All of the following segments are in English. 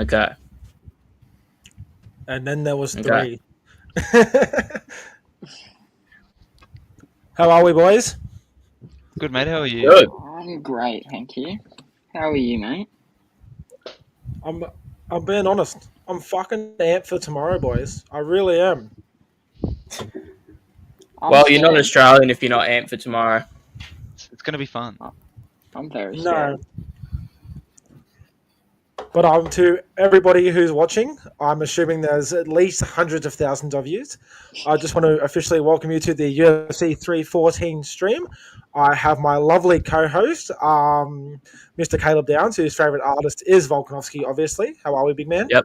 Okay. And then there was Okay. 3. How are we, boys? Good, mate. How are you? Good. I'm great, thank you. How are you, mate? I'm being honest. I'm fucking amped for tomorrow, boys. I really am. Well, you're not scared. Australian if you're not amped for tomorrow. It's going to be fun. I'm very scared. No. But to everybody who's watching, I'm assuming there's at least hundreds of thousands of you. I just want to officially welcome you to the UFC 314 stream. I have my lovely co-host, Mr. Caleb Downs, whose favourite artist is Volkanovski, obviously. How are we, big man? Yep.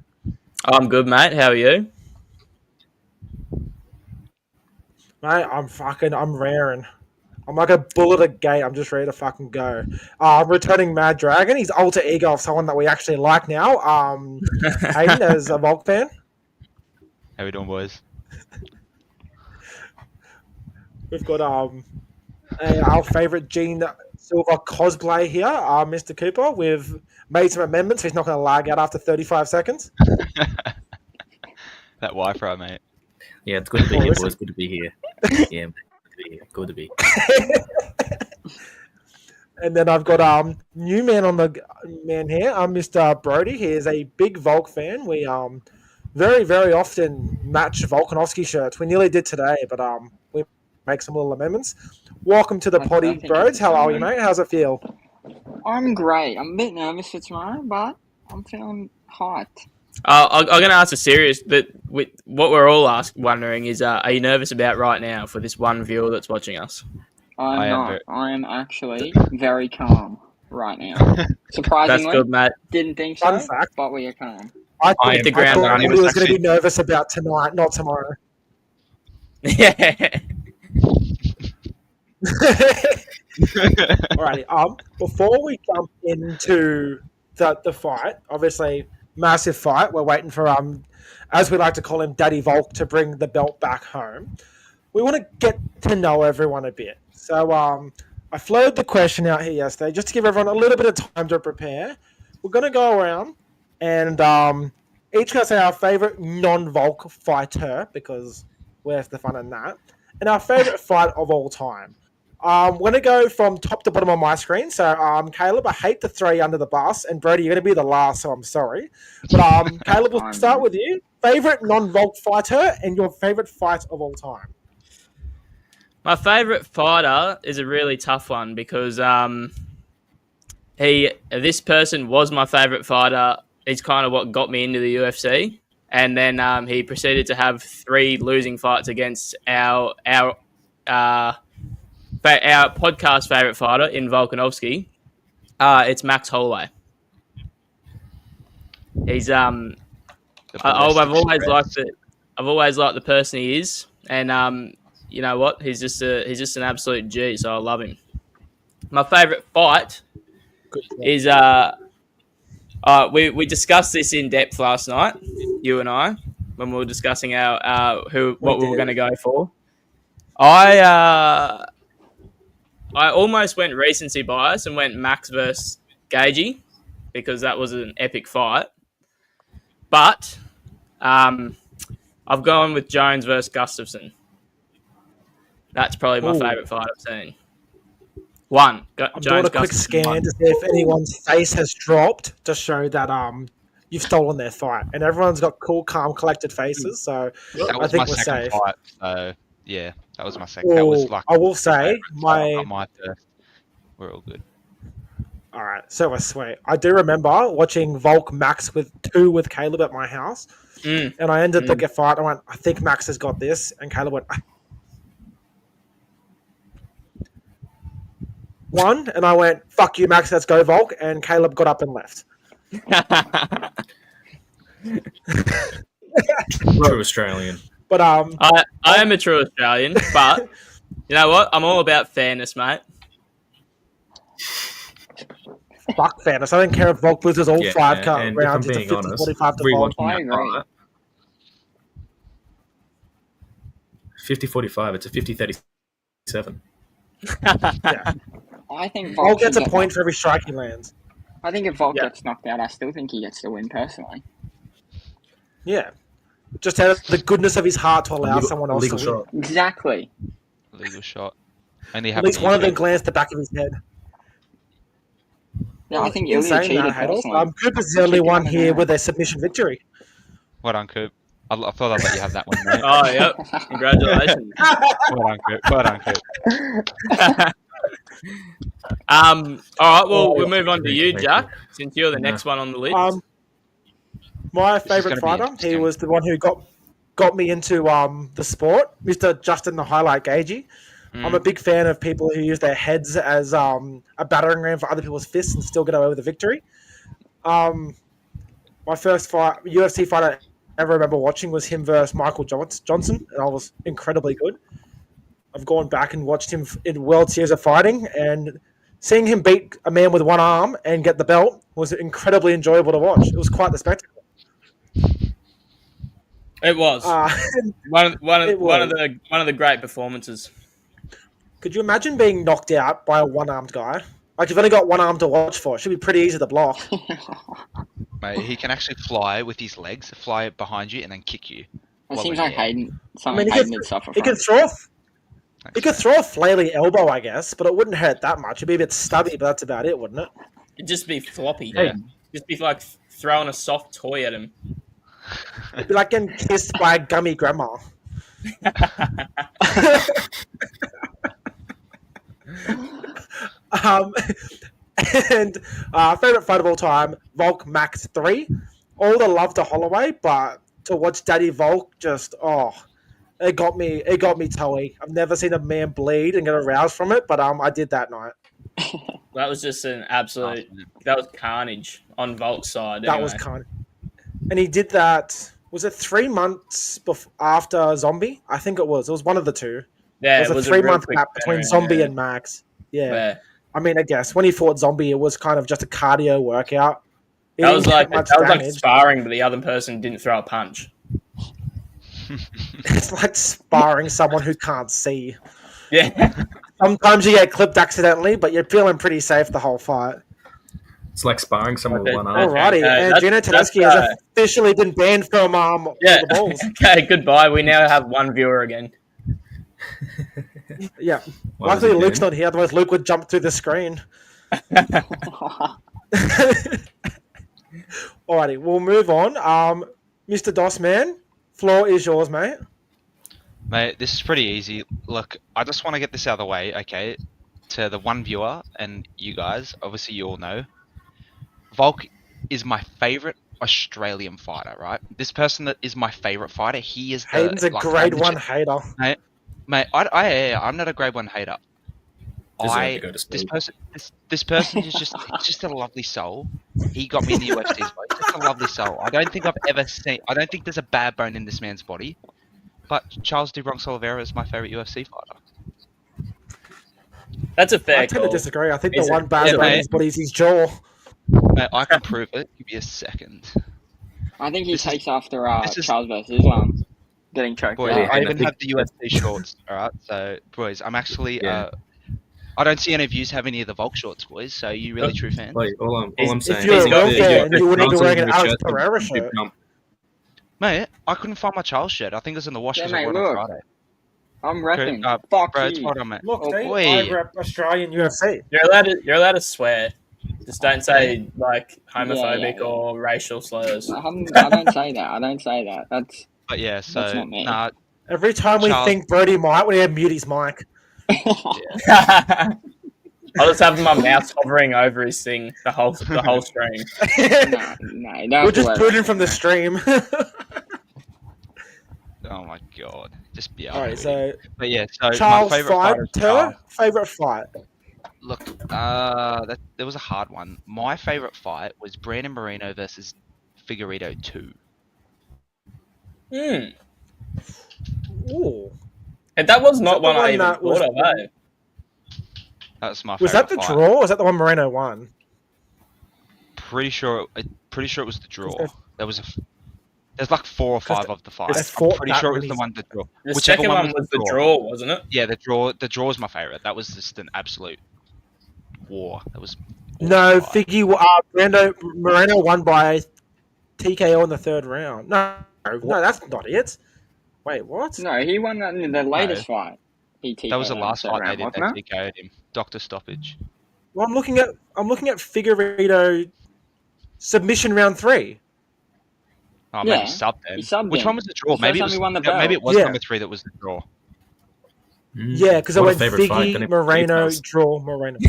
I'm good, mate. How are you? Mate, I'm raring. I'm like a bull at a gate. I'm just ready to fucking go. I'm returning Mad Dragon. He's alter ego of someone that we actually like now. Hayden, as a Volk fan. How we doing, boys? We've got our favourite Gene Silver cosplay here, Mr. Cooper. We've made some amendments. So he's not going to lag out after 35 seconds. That Wi-Fi, mate. Yeah, it's good to be here, listen. boys. Good to be here. Yeah, good to be. And then I've got new man on the man here. Mr. Brody. He is a big Volk fan. We very, very often match Volkanovski shirts. We nearly did today, but we make some little amendments. Welcome to the I potty, think Broads. it's How are you, fine. mate? How's it feel? I'm great. I'm a bit nervous for tomorrow, but I'm feeling hyped. I'm going to ask a serious, but what we're all wondering is, are you nervous about right now for this one viewer that's watching us? I'm I am not. very- I am actually very calm right now. Surprisingly, That's good, mate. didn't think Fun so, fact. but we are calm. I hit the ground thought running. he was going to Actually- be nervous about tonight, not tomorrow. Yeah. Alrighty. Before we jump into the fight, obviously massive fight. We're waiting for as we like to call him, Daddy Volk, to bring the belt back home. We want to get to know everyone a bit. So I floated the question out here yesterday just to give everyone a little bit of time to prepare. We're going to go around and each going to say our favorite non-Volk fighter, because where's the fun in that? And our favorite fight of all time. We're going to go from top to bottom on my screen. So, Caleb, I hate to throw you under the bus. And, Brody, you're going to be the last, so I'm sorry. But, Caleb, we'll start with you. Favorite non-Volk fighter and your favorite fight of all time? My favourite fighter is a really tough one because this person was my favourite fighter. He's kind of what got me into the UFC. And then he proceeded to have 3 losing fights against our podcast favourite fighter in Volkanovski. It's Max Holloway. He's I've always liked it. I've always liked the person he is, and you know what? He's just an absolute G. So I love him. My favourite fight is we discussed this in depth last night, you and I, when we were discussing what we were going to go for. I almost went recency bias and went Max versus Gagey because that was an epic fight. But I've gone with Jones versus Gustafsson. That's probably my favourite fight I've seen. I'm doing a quick scan to see if anyone's face has dropped to show that you've stolen their fight. And everyone's got cool, calm, collected faces. So That I was think my we're second safe. fight. So, yeah, that was my second. That was like I will say not my first. We're all good. All right, so we're sweet. I do remember watching Volk Max with Caleb at my house, and I ended the fight. I went, I think Max has got this, and Caleb went, one, and I went, fuck you, Max, let's go Volk, and Caleb got up and left. True Australian. But I am a true Australian, but you know what? I'm all about fairness, mate. fuck fairness. I don't care if Volk loses all 5 and rounds. if I'm It's being a 50, honest, 45 to Volk. I agree. 50-45. It's a 50-37. Yeah. I think Volk Volk gets should a get point for every strike he lands. I think if Volk Yeah. gets knocked out, I still think he gets the win personally. Yeah. Just out of the goodness of his heart to allow someone else to Illegal win. shot. Exactly. Illegal shot. Only At least happened one of them usually. glanced the back of his head. Yeah, I think In Ilya saying cheated that, Hadel, personally. Cooper's He the only kicked him one on the here ground. with a submission victory. Well done, Coop. I thought I'd let you have that one, mate. Oh, yep. Congratulations. Well done, Coop. Well done, Coop. All right, well, Oh, we'll move on to you, thank Jack, you. since you're the No. next one on the list. My This is favourite gonna be fighter, he interesting. was the one who got me into the sport, Mr. Justin the Highlight Gagey. I'm a big fan of people who use their heads as a battering ram for other people's fists and still get away with a victory. My first UFC fight I ever remember watching was him versus Michael Johnson, and I was incredibly good. I've gone back and watched him in World Series of Fighting, and seeing him beat a man with one arm and get the belt was incredibly enjoyable to watch. It was quite the spectacle. It was one of the great performances. Could you imagine being knocked out by a one-armed guy? Like, you've only got one arm to watch for. It should be pretty easy to block. Mate, he can actually fly with his legs, fly behind you, and then kick you. It Well, seems in like the air. Hayden. I Something mean, Hayden would suffer he from. could throw a flaily elbow, I guess, but it wouldn't hurt that much. It'd be a bit stubby, but that's about it, wouldn't it? It'd just be floppy. Yeah. Just be like throwing a soft toy at him. It'd be like getting kissed by a gummy grandma. And favorite fight of all time, Volk Max 3. All the love to Holloway, but to watch Daddy Volk it got me toey. I've never seen a man bleed and get aroused from it, but I did that night. That was just an absolute. That was carnage on Volt's side. That was kind. And he did that. Was it 3 months after Zombie? I think it was. It was one of the two. Yeah, it was a 3-month gap between Zombie and Max. Yeah. I mean, I guess when he fought Zombie, it was kind of just a cardio workout. That was like sparring, but the other person didn't throw a punch. It's like sparring someone who can't see. Yeah. Sometimes you get clipped accidentally, but you're feeling pretty safe the whole fight. It's like sparring someone with one arm. Alrighty, and Gino Tedeschi has officially been banned from All the Balls. Okay, goodbye. We now have one viewer again. Yeah. Luckily, Luke's not here, otherwise Luke would jump through the screen. Alrighty, we'll move on. Mr. Dossman, floor is yours, mate. Mate, this is pretty easy. Look, I just want to get this out of the way, okay? To the one viewer and you guys, obviously you all know. Volk is my favourite Australian fighter, right? This person that is my favourite fighter, he is the... Hayden's a grade 1 hater. Mate, I'm not a grade 1 hater. This person is just a lovely soul. He got me in the UFC. He's just a lovely soul. I don't think there's a bad bone in this man's body. But Charles do Bronx Oliveira is my favourite UFC fighter. That's a fair I tend to call. disagree. I think the one bad bone in his body is his jaw. Mate, I can prove it. Give me a second. I think he takes after Charles versus Islam getting choked Boys, out. I even have the UFC shorts. Alright, so boys, I'm actually I don't see any of you have any of the Volk shorts, boys. So you really true fans? Wait, all I'm saying. If you're a real fan, you wouldn't be wearing an Alex shirt, Pereira shirt. Mate, I couldn't find my Charles shirt. I think it was in the wash because I wore it on Friday. I'm repping. Bro, Fuck it's you. right on, mate. Look, boy. I rep Australian UFC. You're allowed to swear. Just don't say like homophobic or racial slurs. I don't say that. I don't say that. That's. But yeah, so That's not me. nah, Every time we Charles- think Brody might, we have mute his mic. I'll just have my mouse hovering over his thing the whole stream. No. We'll just boot him from the stream. oh my god, just be Alright, so But yeah, so Charles my favorite fighter is Charles. favorite fight. Look, there was a hard one. My favorite fight was Brandon Moreno versus Figueiredo 2. Ooh. And that was not the one I one even that was- thought of, eh? That was my Was favorite that the fight. draw or was that the one Moreno won? Pretty sure it was the draw. There's- There's like 4 or 5 of the They fights. I'm fought pretty that sure it was many- the one that draw. The Whichever second one was was the draw, wasn't it? Yeah, the draw is my favorite. That was just an absolute war. That was No, Figgy. Moreno won by TKO in the third round. No, that's not it. Wait, what? No, he won that in the latest fight. He TKO'd That was the in last third fight they round, did. They wasn't it? TKO'd him. Doctor stoppage. Well, I'm looking at Figueiredo submission round 3. Oh, Yeah, maybe sub then. he subbed Which him. one was the draw? He Maybe it first was. time he won the Maybe belt. it was Yeah. number 3 that was the draw. Yeah, because I What a went favourite fight, Figgy, don't even Moreno, details. draw, Moreno.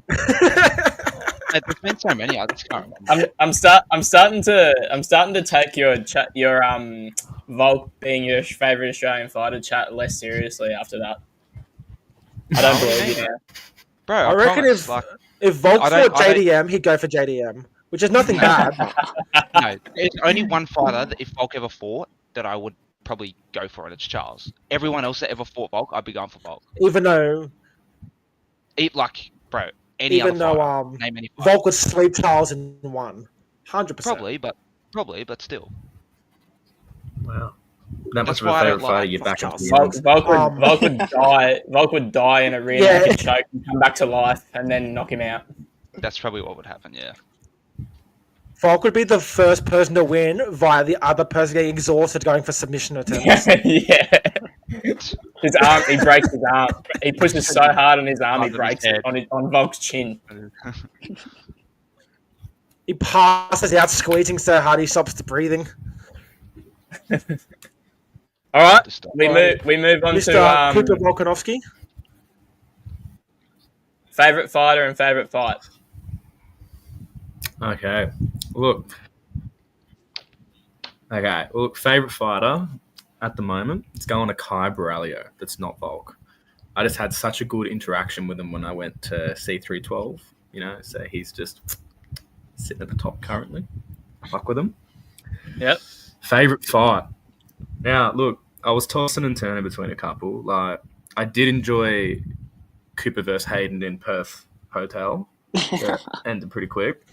There's been so many. I just can't remember. I'm starting to take your Volk being your favorite Australian fighter chat less seriously after that. I don't believe you now. Bro, I reckon promise, if Volk I don't- fought JDM, he'd go for JDM, which is nothing bad. no, there's only one fighter that if Volk ever fought that I would probably go for, and it's Charles. Everyone else that ever fought Volk, I'd be going for Volk. Even though Bro, any Even other though fighter, name any fighter. Volk would sleep Charles in 1. 100%. Probably, but still. Wow. That That's much of a why I don't favourite fighter, like you're back Charles. into the Volk would die. Volk would die in a rear Yeah. naked choke and come back to life, and then knock him out. That's probably what would happen, yeah. Volk would be the first person to win via the other person getting exhausted going for submission attempts. Yeah. His arm, he breaks his arm. He pushes so hard on his arm, he Under his breaks it head. on Volk's chin. He passes out squeezing so hard he stops the breathing. All right, To stop. we move on Mr. Cooper to Volkanovski. favorite fighter and favorite fight. Okay. Look, favourite fighter at the moment, it's going to Kai Borralho. That's not Volk. I just had such a good interaction with him when I went to C312, so he's just sitting at the top currently. Fuck with him. Yep. Favourite fight. Now, look, I was tossing and turning between a couple. Like, I did enjoy Cooper versus Hayden in Perth Hotel. That ended pretty quick.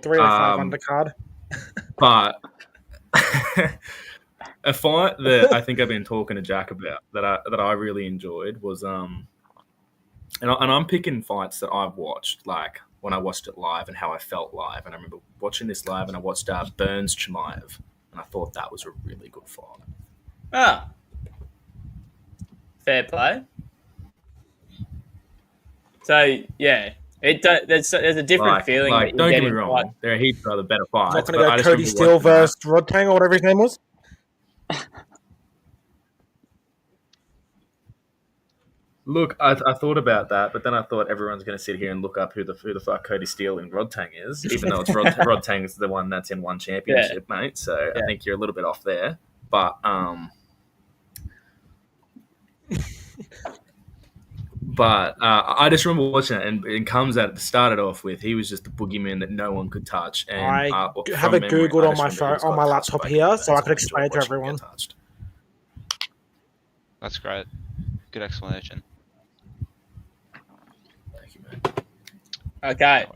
305 undercard. But a fight that I think I've been talking to Jack about that I really enjoyed was and I'm picking fights that I've watched, like when I watched it live and how I felt live. And I remember watching this live and I watched Burns Chimaev, and I thought that was a really good fight. Ah, fair play. So yeah, there's a different feeling. Like, that don't you get me in wrong, fight. there are heaps of other better fights. Not going but I to go just Cody remember Steele watching that. versus Rodtang or whatever his name was. Look, I thought about that, but then I thought everyone's going to sit here and look up who the fuck Cody Steele and Rodtang is, even though it's Rodtang is the one that's in one championship, mate. So I think you're a little bit off there. But I just remember watching it, and it started off with he was just the boogeyman that no one could touch. And I from have it memory, Googled I on just my remember he phone, just on got my touched laptop by here, Gomez, so I and could enjoyed explain it to watching him everyone. get touched. That's great. Good explanation. Thank you, mate. Okay,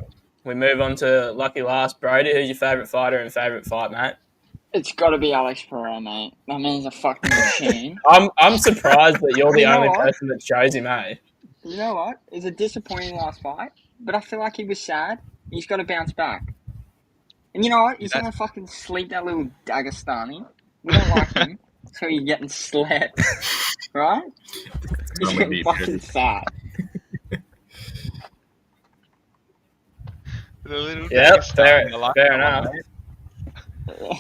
we move on to lucky last. Brody, who's your favorite fighter and favorite fight, mate? It's got to be Alex Pereira, mate. That man's a fucking machine. I'm surprised that you're the You know only what? person that chose him, eh? You know what? It was a disappointing last fight, but I feel like he was sad. He's got to bounce back. And you know what? He's going to fucking sleep that little Dagestani. We don't like him, so he's getting slept. Right? He's I'm getting gonna be fucking sad. Yep, fair enough.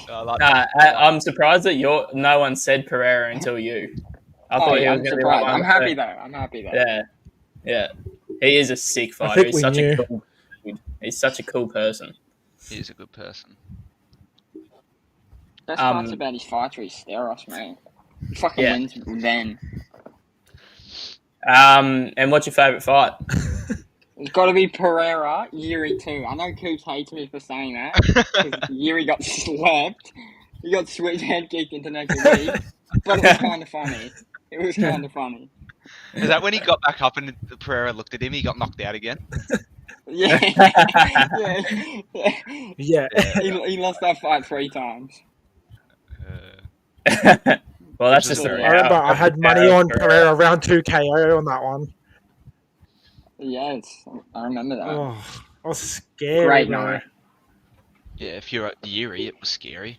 I like I'm surprised that no one said Pereira until you. I thought he was I'm going to be surprised. like I'm happy though. I'm happy though. Yeah. He is a sick I fighter. think He's we such knew. a cool dude. He's such a cool person. He's a good person. Best parts about his fights are his steroids, mate. He fucking wins then. And what's your favourite fight? It's got to be Pereira, Yuri too. I know Coops hates me for saying that because Yuri got slept. He got switch head kicked into next week, but it was kind of funny. It was kind of funny. Is that when he got back up and Pereira looked at him? He got knocked out again. Yeah, Yeah. He lost that fight 3 times. Well, that's just I the I remember I had money on Pereira round 2 KO on that one. Yeah, I remember that. Oh, that was scary, Great bro. night. Yeah, if you're at Yuri, it was scary.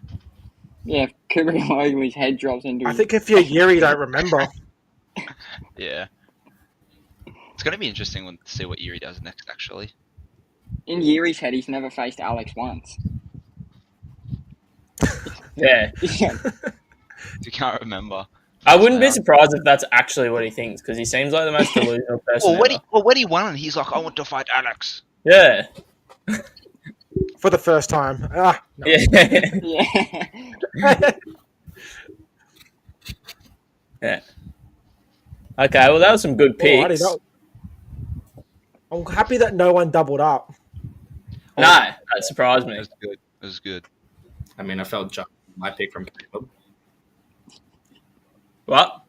Yeah, if Cooper Igley's head drops into I think if you're Yuri, you don't remember. Yeah. It's going to be interesting to see what Yuri does next, actually. in Yuri's head, he's never faced Alex once. Yeah. Yeah. You can't remember. I wouldn't be surprised if that's actually what he thinks, because he seems like the most delusional person ever. When he won, he's like, I want to fight Alex. Yeah. For the first time. Ah, no. Yeah. Yeah. Yeah. Okay, well, that was some good Alrighty, picks. I'm happy that no one doubled up. No, that surprised me. It was good. I mean, I felt Jack my pick from Caleb. What?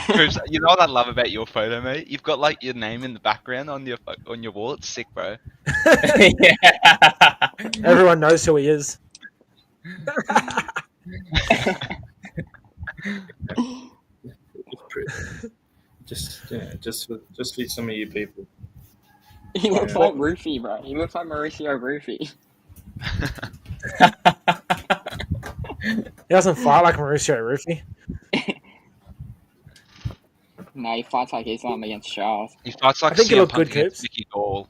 Cribs, you know what I love about your photo, mate? You've got like your name in the background on your wall. It's sick, bro. Yeah. Everyone knows who he is. Just for some of you people. He looks like Roofy, bro. He looks like Mauricio Roofy. He doesn't fight like Mauricio Rufy. No, he fights like Islam against Charles. He fights like I think he CM looked Punk good, against Coops. Nicky Gall.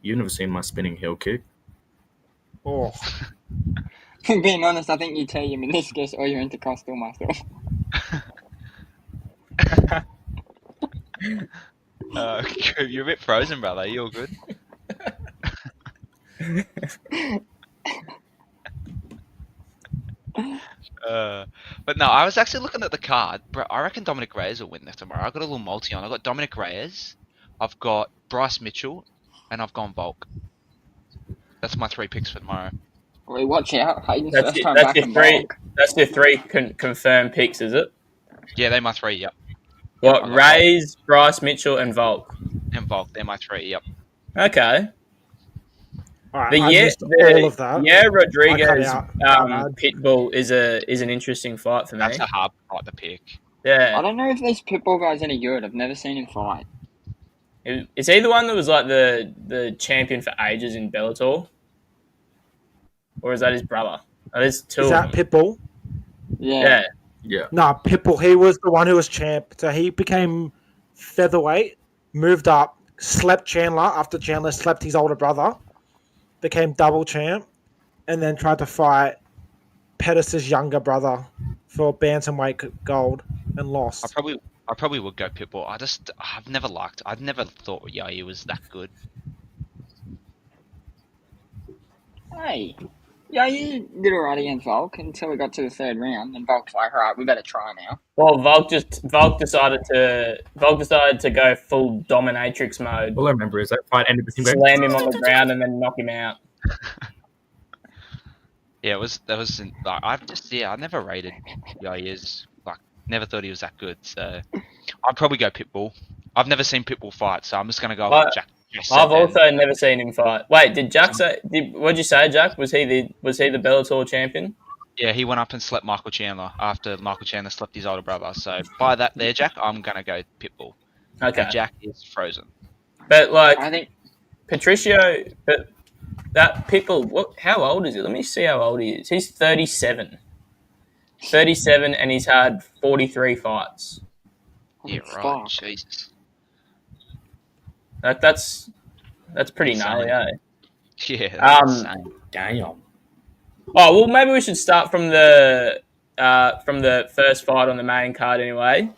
You've never seen my spinning heel kick. Oh, Being honest, I think you tear your meniscus or your intercostal muscle. You're a bit frozen, brother. You all good? But no, I was actually looking at the card, bro. I reckon Dominic Reyes will win that tomorrow. I got a little multi on. I got Dominic Reyes, I've got Bryce Mitchell, and I've gone Volk. That's my 3 picks for tomorrow. Wait, watch out. Hayden's That's first your, time that's back your in three. bulk. That's your three confirmed picks, is it? Yeah, they're my 3. Yep, What? I got Rays, Bryce Mitchell, and Volk. and Volk. They're my 3. Yep. Okay. alright. I missed all of that. Yeah, I cut Rodriguez out. Pitbull is an interesting fight for me. That's a hard fight to pick. Yeah. I don't know if this Pitbull guy's any good. I've never seen him fight. Is he the one that was like the champion for ages in Bellator? Or is that his brother? Oh, there's two Is of that them. Pitbull? Yeah. Yeah. Nah, Pitbull. He was the one who was champ. So he became featherweight, moved up, slept Chandler after Chandler slept his older brother, became double champ, and then tried to fight Pettis' younger brother for bantamweight gold and lost. I probably would go Pitbull. I've never thought Yair was that good. Hey. Yeah, you did alright against Volk until we got to the 3rd round, and Volk's like, alright, we better try now. Well, Volk decided to go full dominatrix mode. All I remember is that fight ended with him going, Slam him on the ground and then knock him out. Yeah, I never rated Yair's, never thought he was that good, so I'd probably go Pitbull. I've never seen Pitbull fight, so I'm just gonna go with Jack. I've also never seen him fight. Wait, did Jack say? What'd you say, Jack? Was he the Bellator champion? Yeah, he went up and slept Michael Chandler after Michael Chandler slept his older brother. So by that there, Jack, I'm gonna go Pitbull. Okay. And Jack is frozen. But I think Patricio, but that Pitbull, how old is he? Let me see how old he is. He's 37. 37, and he's had 43 fights. Yeah, fuck. right. Jesus. That's pretty gnarly, eh? Yeah. That's insane. damn. Oh well, maybe we should start from the first fight on the main card anyway.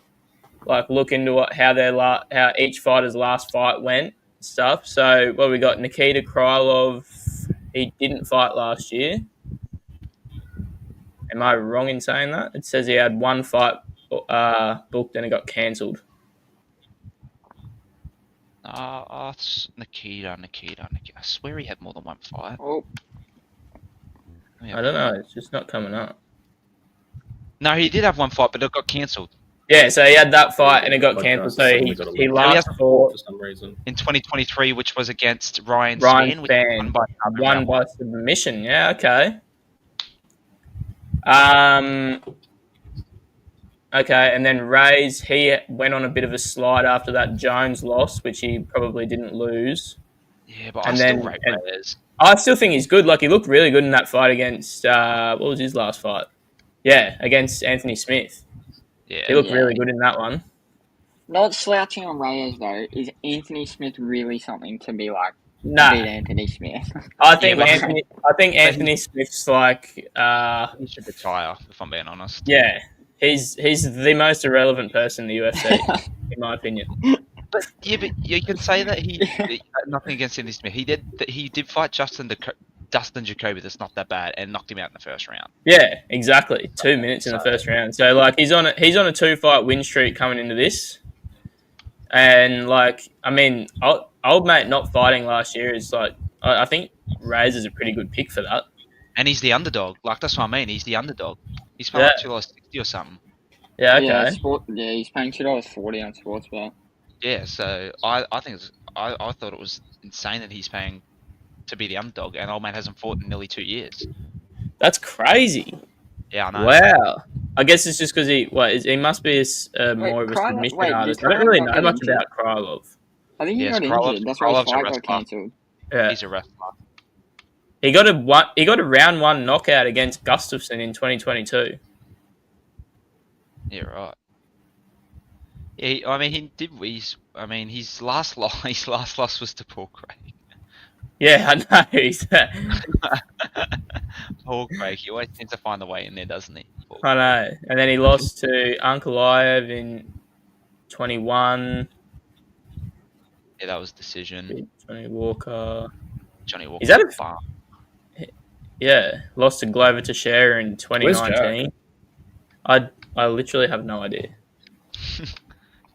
Like look into how each fighter's last fight went, stuff. So we got Nikita Krylov. He didn't fight last year. Am I wrong in saying that? It says he had one fight booked and it got cancelled. It's Nikita. I swear he had more than one fight. oh, I don't know. It's just not coming up. No, he did have one fight, but it got cancelled. Yeah, so he had that fight and it got Podcast cancelled. So suddenly he got a he link. last fought For some reason. In 2023, which was against Ryan Ryan Spann, which Spann, won won by submission. Yeah, okay. Okay, and then Ray's, he went on a bit of a slide after that Jones loss, which he probably didn't lose. Yeah, but I And still then rate Reyes. I still think he's good. Like, he looked really good in that fight against, what was his last fight? Yeah, against Anthony Smith. He Yeah. looked Yeah. really good in that one. Not slouching on Reyes though. Is Anthony Smith really something to be like to Nah, beat Anthony Smith? I think but- Anthony Smith's like, He should retire, if I'm being honest. yeah, he's the most irrelevant person in the UFC, in my opinion. But you can say that nothing against Anthony Smith. He did fight Dustin Jacoby. That's not that bad, and knocked him out in the first round. Yeah, exactly. 2 minutes in the first round. So like he's on a 2-fight win streak coming into this, and like I mean, old mate not fighting last year is like I think Reyes is a pretty good pick for that. And he's the underdog. Like that's what I mean. He's the underdog. He's paying like $2.60 or something. Yeah, okay. Yeah, he's paying $2.40 on Sportsbet. Yeah, so I think I thought it was insane that he's paying to be the underdog, and old man hasn't fought in nearly 2 years. That's crazy. Yeah, I know. Wow. I guess it's just because he must be more of a submission artist. I don't really know much about Krylov. I think he Yes, got injured. That's why his Krylov's a fight wrestler. got cancelled. Yeah. He's a wrestler. He got a round 1 knockout against Gustafsson in 2022. Yeah, right. Yeah, I mean, he did. His last loss was to Paul Craig. Yeah, I know. He's, Paul Craig, he always tends to find the way in there, doesn't he? I know. And then he lost to Ankalaev in 21. Yeah, that was decision. Johnny Walker. Is that a- Yeah, lost to Glover Teixeira in 2019. I literally have no idea.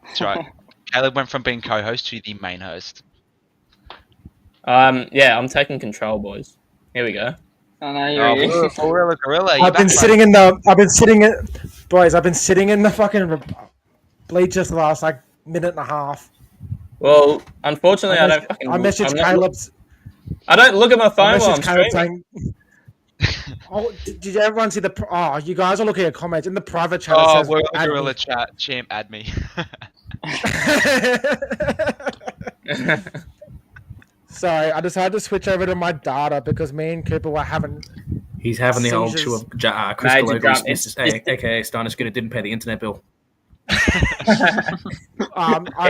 That's right. Caleb went from being co-host to the main host. Yeah, I'm taking control, boys. Here we go. I know you're Gorilla. I've been sitting in the fucking bleachers the last like minute and a half. Well, unfortunately, I don't fucking. I messaged Caleb's. I don't look at my phone while I'm Caleb streaming. Oh, did everyone see the? Oh, you guys are looking at comments in the private chat. It says, we're in the "Add me." Gorilla chat. Champ, add me. Sorry, I decided to switch over to my data because me and Cooper were having. He's having the old Seizures. chew of Chris Major Gallagher's drama. aka Steiner didn't pay the internet bill. I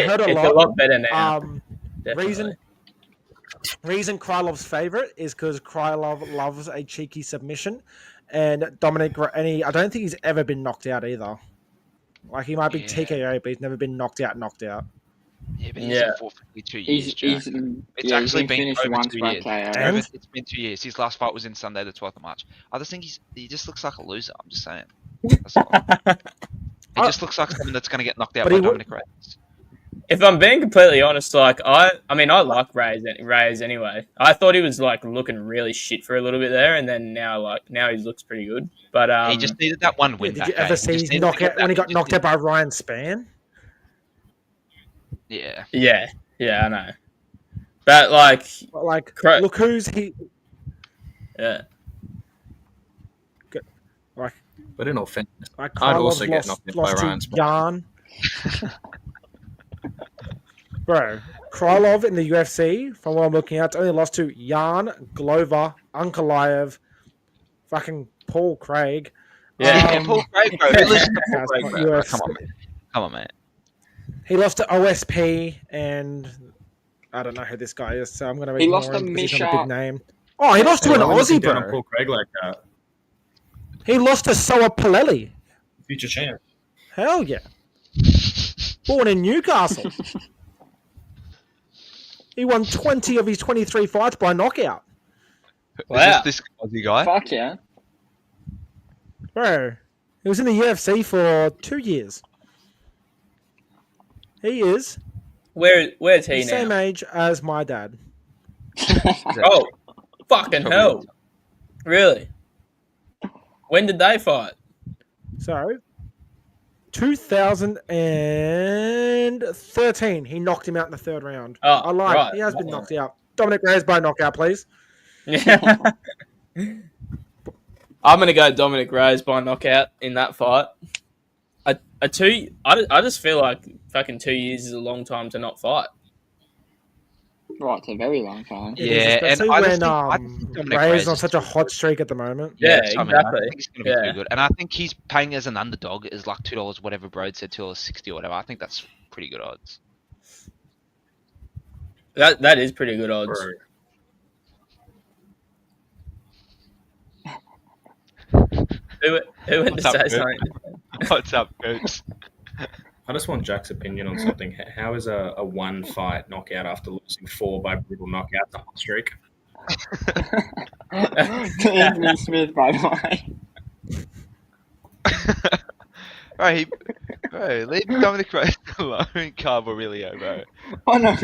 heard It's a lot better now. Reason Krylov's favorite is because Krylov loves a cheeky submission, and Dominic. And I don't think he's ever been knocked out either. Like he might be TKO, but he's never been knocked out. Yeah, but he's in 452 years, Jack. It's actually been over 2 years. It's been 2 years. His last fight was in Sunday, the 12th of March. I just think he just looks like a loser. I'm just saying. That's all. He just looks like someone that's going to get knocked out by Dominic Reyes. If I'm being completely honest, like I like Reyes anyway. I thought he was like looking really shit for a little bit there, and then now he looks pretty good. But he just needed that one win. Did you ever see his knockout when he got knocked out by Ryan Spann? Yeah. Yeah, I know. But look who's he. Yeah. But in all fairness, Like I'd also Krylov's get knocked out by Ryan Spann. Yarn. Bro, Krylov in the UFC, from what I'm looking at, only lost to Yarn, Glover, Ankalaev, fucking Paul Craig. Yeah, Paul Craig, bro. Who listens to Paul Craig, bro? UFC. Come on, man. He lost to OSP, and I don't know who this guy is, so I'm going to ignore him because he's not a big name. Oh, he lost to an Aussie, bro. Paul Craig like that. He lost to Soa Paleli. Future champ. Hell yeah. Born in Newcastle. He won 20 of his 23 fights by knockout. Wow. Is this Aussie guy? Fuck yeah. Bro, he was in the UFC for 2 years. He is Where's he the now? same age as my dad. Oh, fucking hell! Really? When did they fight? So, 2013, he knocked him out in the third round. Oh, I lied. right. He has been knocked out. Dominic Reyes by knockout, please. Yeah. I'm gonna go Dominic Reyes by knockout in that fight. I just feel like fucking 2 years is a long time to not fight. Right, it's a very long time. It is, Yeah, and especially I when just think Dominic Reyes Reyes is on is such a too hot good. streak at the moment. Yeah, So, man, I exactly. think he's going to be Yeah. too good. And I think he's paying as an underdog is like $2, whatever Broad said, $2.60 or whatever. I think that's pretty good odds. That is pretty good odds. Bro. Who went to What's up, say Coop? something? What's up, Coops? I just want Jack's opinion on something. How is a one fight knockout after losing 4 by brutal knockouts a hot streak? Anthony Smith, by the way. Bro, leave Dominic Reyes alone, Carborilio, bro. Oh no,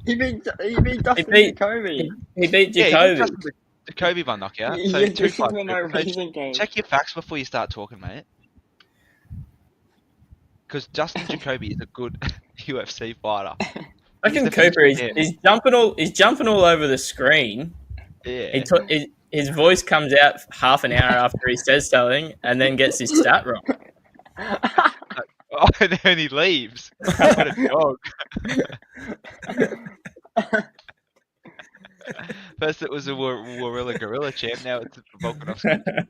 he beat Dustin beat- Jacoby. He beat Yeah, he Jacoby. did Justin Jacoby by knockout. So Yeah, 2 this is fights. for no reason, Gabe. Check your facts before you start talking, mate. Because Justin Jacoby is a good UFC fighter. I reckon He's Cooper the he's jumping all over the screen. Yeah. His voice comes out half an hour after he says something, and then gets his stat wrong. Oh, and then he leaves. What a dog. First it was a Warilla Gorilla champ, now it's a Volkanovski.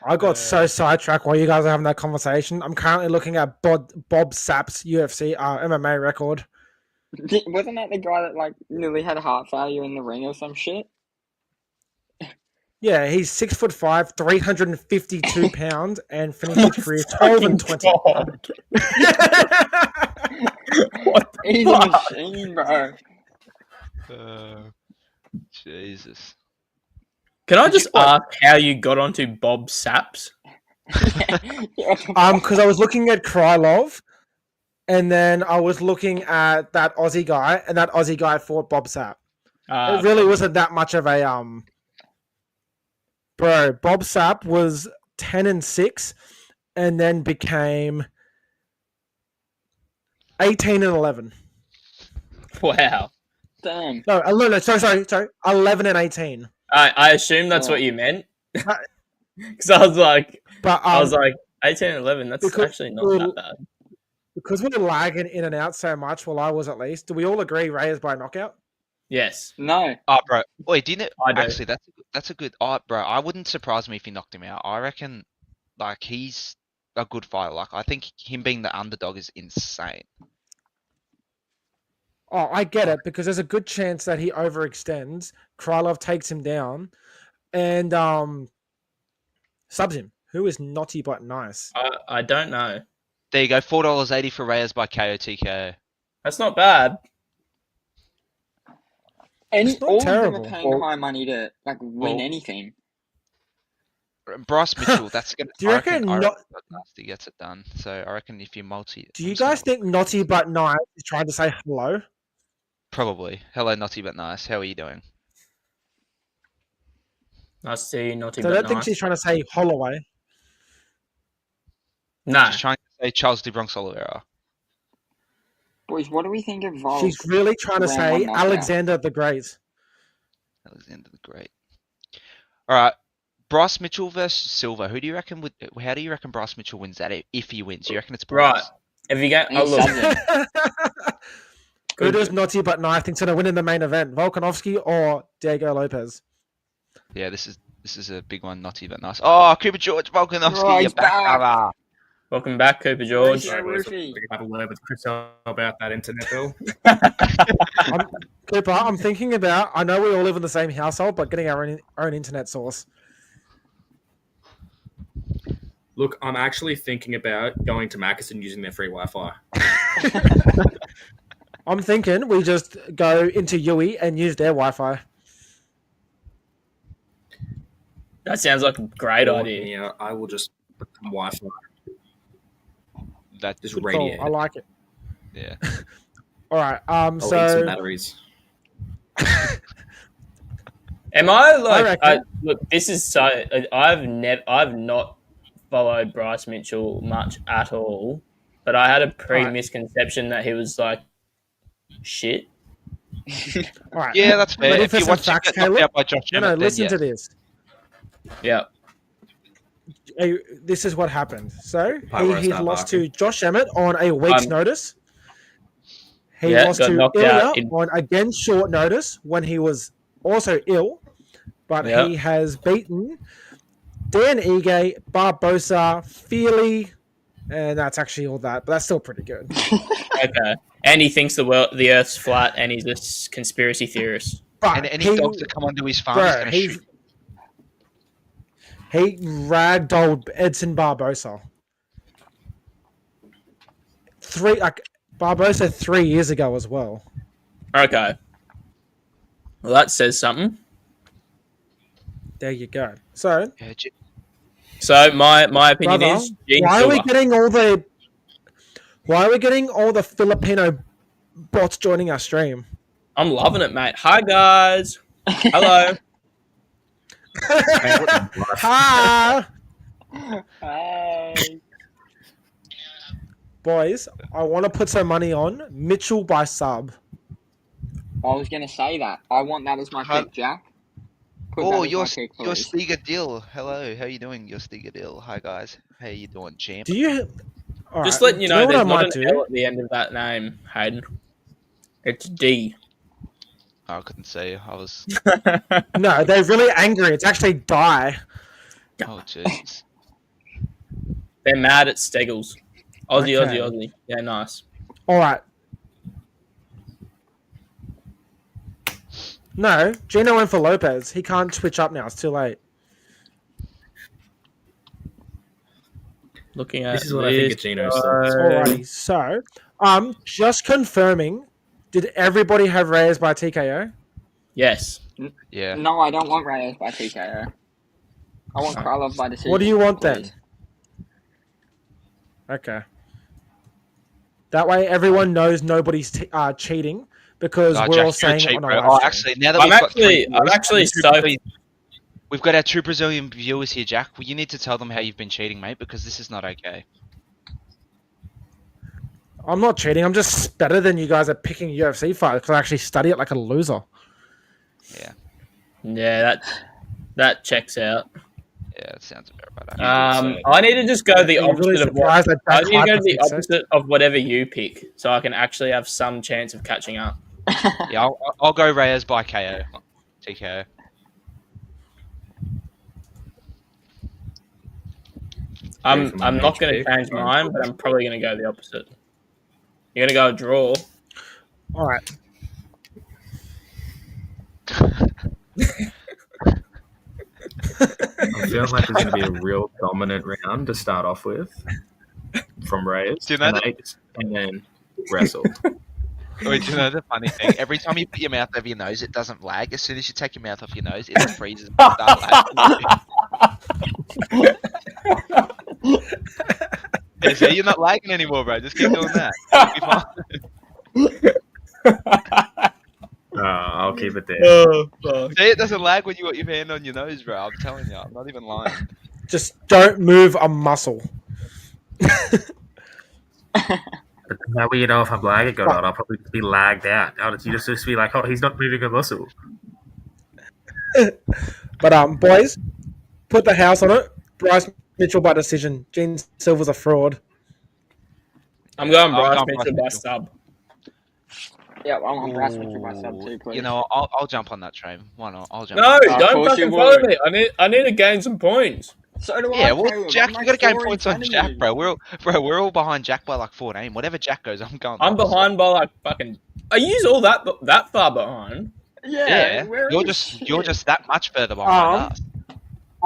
I got so sidetracked while you guys are having that conversation. I'm currently looking at Bob Sapp's UFC MMA record. Wasn't that the guy that like nearly had a heart failure in the ring or some shit? Yeah, he's 6'5", 352 pounds, and finished his career 12-20. What the He's a fuck? machine, bro. Jesus. Can I just ask how you got onto Bob Saps? Because I was looking at Krylov, and then I was looking at that Aussie guy, and that Aussie guy fought Bob Sapp. It really wasn't that much of a Bro, Bob Sapp was 10-6, and then became 18-11. Wow. Damn. No, sorry. 11-18. I assume that's what you meant. Because I was like, But 18-11. That's because- actually not that bad. because we were lagging in and out so much, well, I was at least. Do we all agree Reyes by knockout? Yes, No. Oh, bro. Wait, didn't it? I do. Actually, that's a good. Oh, bro, I wouldn't surprise me if he knocked him out. I reckon, like, he's a good fighter. Like, I think him being the underdog is insane. Oh, I get it, because there's a good chance that he overextends. Krylov takes him down and subs him. Who is naughty but nice? I don't know. There you go, $4.80 for Reyes by KO. That's not bad. It's not All of them terrible. are paying high money to like win Well- anything. Bryce Mitchell, that's gonna. Do you I reckon I not- Nasty gets it done. So I reckon if you multi. Do you guys think naughty but nice is trying to say hello? Probably. Hello, Naughty but nice. How are you doing? Nice to see you, naughty So I but don't think nice. she's trying to say Holloway. No, Just trying to say Charles de Bronx Oliveira. Boys, what do we think of Volk? She's really trying to round say one knockout? Alexander the Great. Alexander the Great. All right, Bryce Mitchell versus Silva. Who do you reckon would? How do you reckon Bryce Mitchell wins that? If he wins, you reckon it's Bryce? right. If you go, And oh he look, subs him. Who does naughty but nice think's going to win in the main event? Volkanovski or Diego Lopez? Yeah, this is a big one. Naughty but nice. Oh, Cooper George Volkanovski, Oh, you're he's back, back. brother. welcome back, Cooper George. Yeah, Boys, Roofy. we can have a word with Chris about that internet bill. Cooper, I'm thinking about, I know we all live in the same household, but getting our own internet source. Look, I'm actually thinking about going to Macca's and using their free Wi-Fi. I'm thinking we just go into Yui and use their Wi-Fi. That sounds like a great Or, idea. Yeah, I will just become Wi-Fi. That Just Good radiate. call. I like it. yeah. All right. I'll eat some So batteries. Am I like? reckon- Look, this is so. I've not followed Bryce Mitchell much at all, but I had a misconception that he was like shit. all right. Yeah, that's fair. Ready If for you some watch him facts, get knocked Caleb? out by Josh No, Emmett, then listen yes. to this. Yeah. this is what happened. So Part where I he start lost barking. to Josh Emmett on a week's Um, notice. He Yeah, lost got to knocked out Ilya in. on again short notice when he was also ill, but Yeah. he has beaten Dan Ige, Barbosa, Feely, and that's actually all that. But that's still pretty good. Okay. And he thinks the Earth's flat, and he's a conspiracy theorist. But And any he, dogs that come onto his farm, he's going to shoot. He ragdolled Edson Barbosa. Barbosa 3 years ago as well. Okay. Well, that says something. There you go. So, Yeah, So my opinion brother, is Gene why are we Silver. getting all the Filipino bots joining our stream? I'm loving it, mate. Hi guys. Hello. Ha! Hey. Boys, I want to put some money on Mitchell by sub. I was going to say that. I want that as my Hi- pick, Jack. Put Oh, that as your my pick, your please. Stiga Dill. Hello, how you doing, your Stiga Dill? Hi guys, how you doing, champ? Do you? All Just right, letting you do know, what there's I not might an do? L at the end of that name, Hayden. It's D. Oh, I couldn't see. I was. No, they're really angry. It's actually die. Oh jeez. They're mad at Steggles. Aussie, Okay. Aussie. Yeah, nice. All right. No, Gino went for Lopez. He can't switch up now. It's too late. Looking at This is what I think of Gino's thoughts. Alrighty. So, just confirming. Did everybody have Reyes by TKO? Yes. Yeah. No, I don't want Reyes by TKO. I want Krylov by decision. What do you want then? please. Okay. That way, everyone knows nobody's cheating because Oh, we're Jack, all you're a saying it cheat, on bro. our Oh, live stream. actually, now that I'm we've got three I'm viewers, actually two so. Brazilian- we've got our two Brazilian viewers here, Jack. Well, you need to tell them how you've been cheating, mate, because this is not okay. I'm not cheating. I'm just better than you guys at picking UFC fighters because I actually study it like a loser. Yeah, Yeah, that checks out. yeah, it sounds about right. I need to just go the Are you really opposite of what. surprised that I Jack need to go Hyper the thinks so? opposite of whatever you pick, so I can actually have some chance of catching up. Yeah, I'll go Reyes by KO, TKO. I'm for my not next going to pick. change mine, but I'm probably going to go the opposite. You're going to go a draw. All right. I'm feeling like there's going to be a real dominant round to start off with from Reyes, Do you know that- and then wrestle. Wait, do you know the funny thing? Every time you put your mouth over your nose, it doesn't lag. As soon as you take your mouth off your nose, it freezes and starts lagging. Yeah, see, you're not lagging anymore, bro. Just keep doing that. You'll be fine. I'll keep it there. Oh, fuck. See, it doesn't lag when you got your hand on your nose, bro. I'm telling you, I'm not even lying. Just don't move a muscle. But how will you know if I'm lagging or not? I'll probably be lagged out. You just be like, oh, he's not moving a muscle. But boys, put the house on it. Bryce Mitchell by decision. Gene Silver's a fraud. I'm going I'll Bryce go Mitchell Bryce by Mitchell. sub. Yeah, I want Bryce Mitchell by sub too, please. You know, I'll jump on that train. Why not? I'll jump. No, on that. Of don't course fucking you follow would. me. I need to gain some points. So do Yeah, I, well, Caleb. Jack, I'm you like got to gain 4 in points on front of Jack, you. bro. We're all behind Jack by like 14. Whatever Jack goes, I'm going. I'm behind by like fucking. Are you all that far behind? Yeah, where you're is you're shit? just that much further behind us,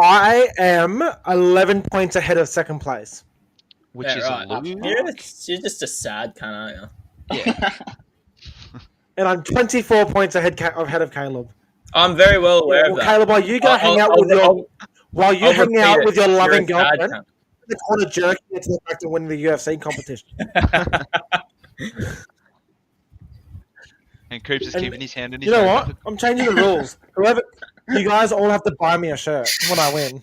I am 11 points ahead of second place. which Yeah, is right. a lose. You're just a sad cunt, aren't you? Yeah, And I'm 24 points ahead of Caleb. I'm very well aware of Well, that. Caleb, while you go hang out with I'll hang repeat out it. with your You're a loving sad girlfriend, cunt. the corner jerk gets back to win the UFC competition. and Coops is And keeping his hand in his. You know nose. what? I'm changing the rules. Whoever, you guys all have to buy me a shirt when I win.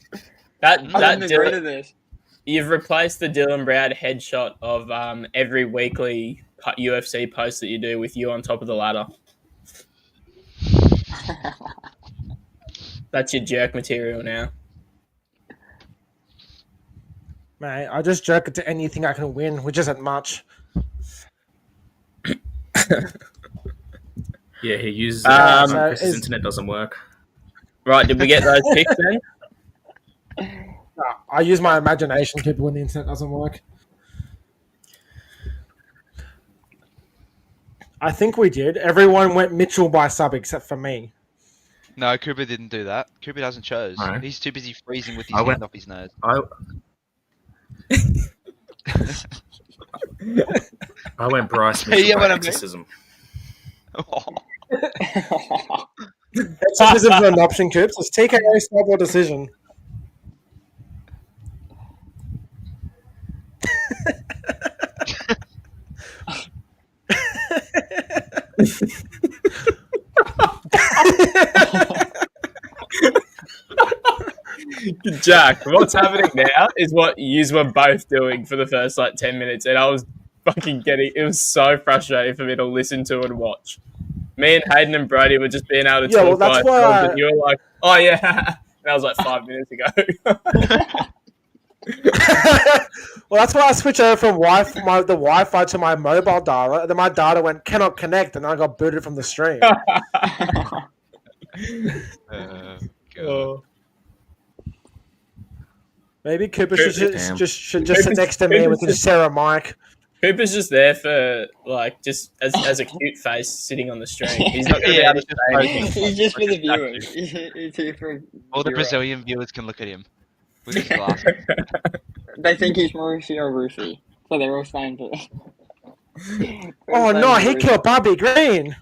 That I that didn't agree to Dylan, this. you've replaced the Dylan Browd headshot of every weekly UFC post that you do with you on top of the ladder. That's your jerk material now. Mate, I just jerk it to anything I can win, which isn't much. Yeah, he uses Um, so Chris's internet doesn't work. Right, did we get those picks then? I use my imagination, people, when the internet doesn't work. I think we did. Everyone went Mitchell by sub except for me. No, Cooper didn't do that. Cooper doesn't chose. No. He's too busy freezing with his I went- hand off his nose. I went Bryce Yeah, Mitchell what by I mean. exorcism. Exorcism's not an option, Coops. It's TKO, sub, or decision. Jack, what's happening now is what you were both doing for the first 10 minutes, and I was fucking it was so frustrating for me to listen to and watch. Me and Hayden and Brody were just being able to Yeah, well, talk that's by why ourselves, and you were like, oh yeah, and I was like 5 minutes ago. Well, that's why I switched over from the Wi-Fi to my mobile data, and then my data went cannot connect, and I got booted from the stream. God. Maybe Cooper should Damn. just sit next to me and we can just share a mic. Cooper's just there for just as a cute face sitting on the stream. He's not going to be able to say anything. He's just for the viewers. He's here for All the viewers. Brazilian viewers can look at him with his glasses. They think he's Mauricio Rufy, so they're all saying to. Oh no, he killed Bobby Green.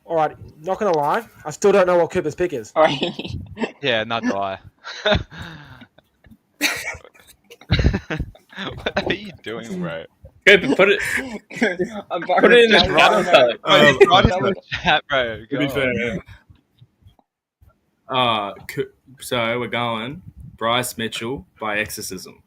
All right, not gonna lie, I still don't know what Cooper's pick is. Yeah, not do I. What are you doing, bro? Cooper, put it in the chat or something. Right in the chat, bro. To be God. fair, so we're going Bryce Mitchell by exorcism.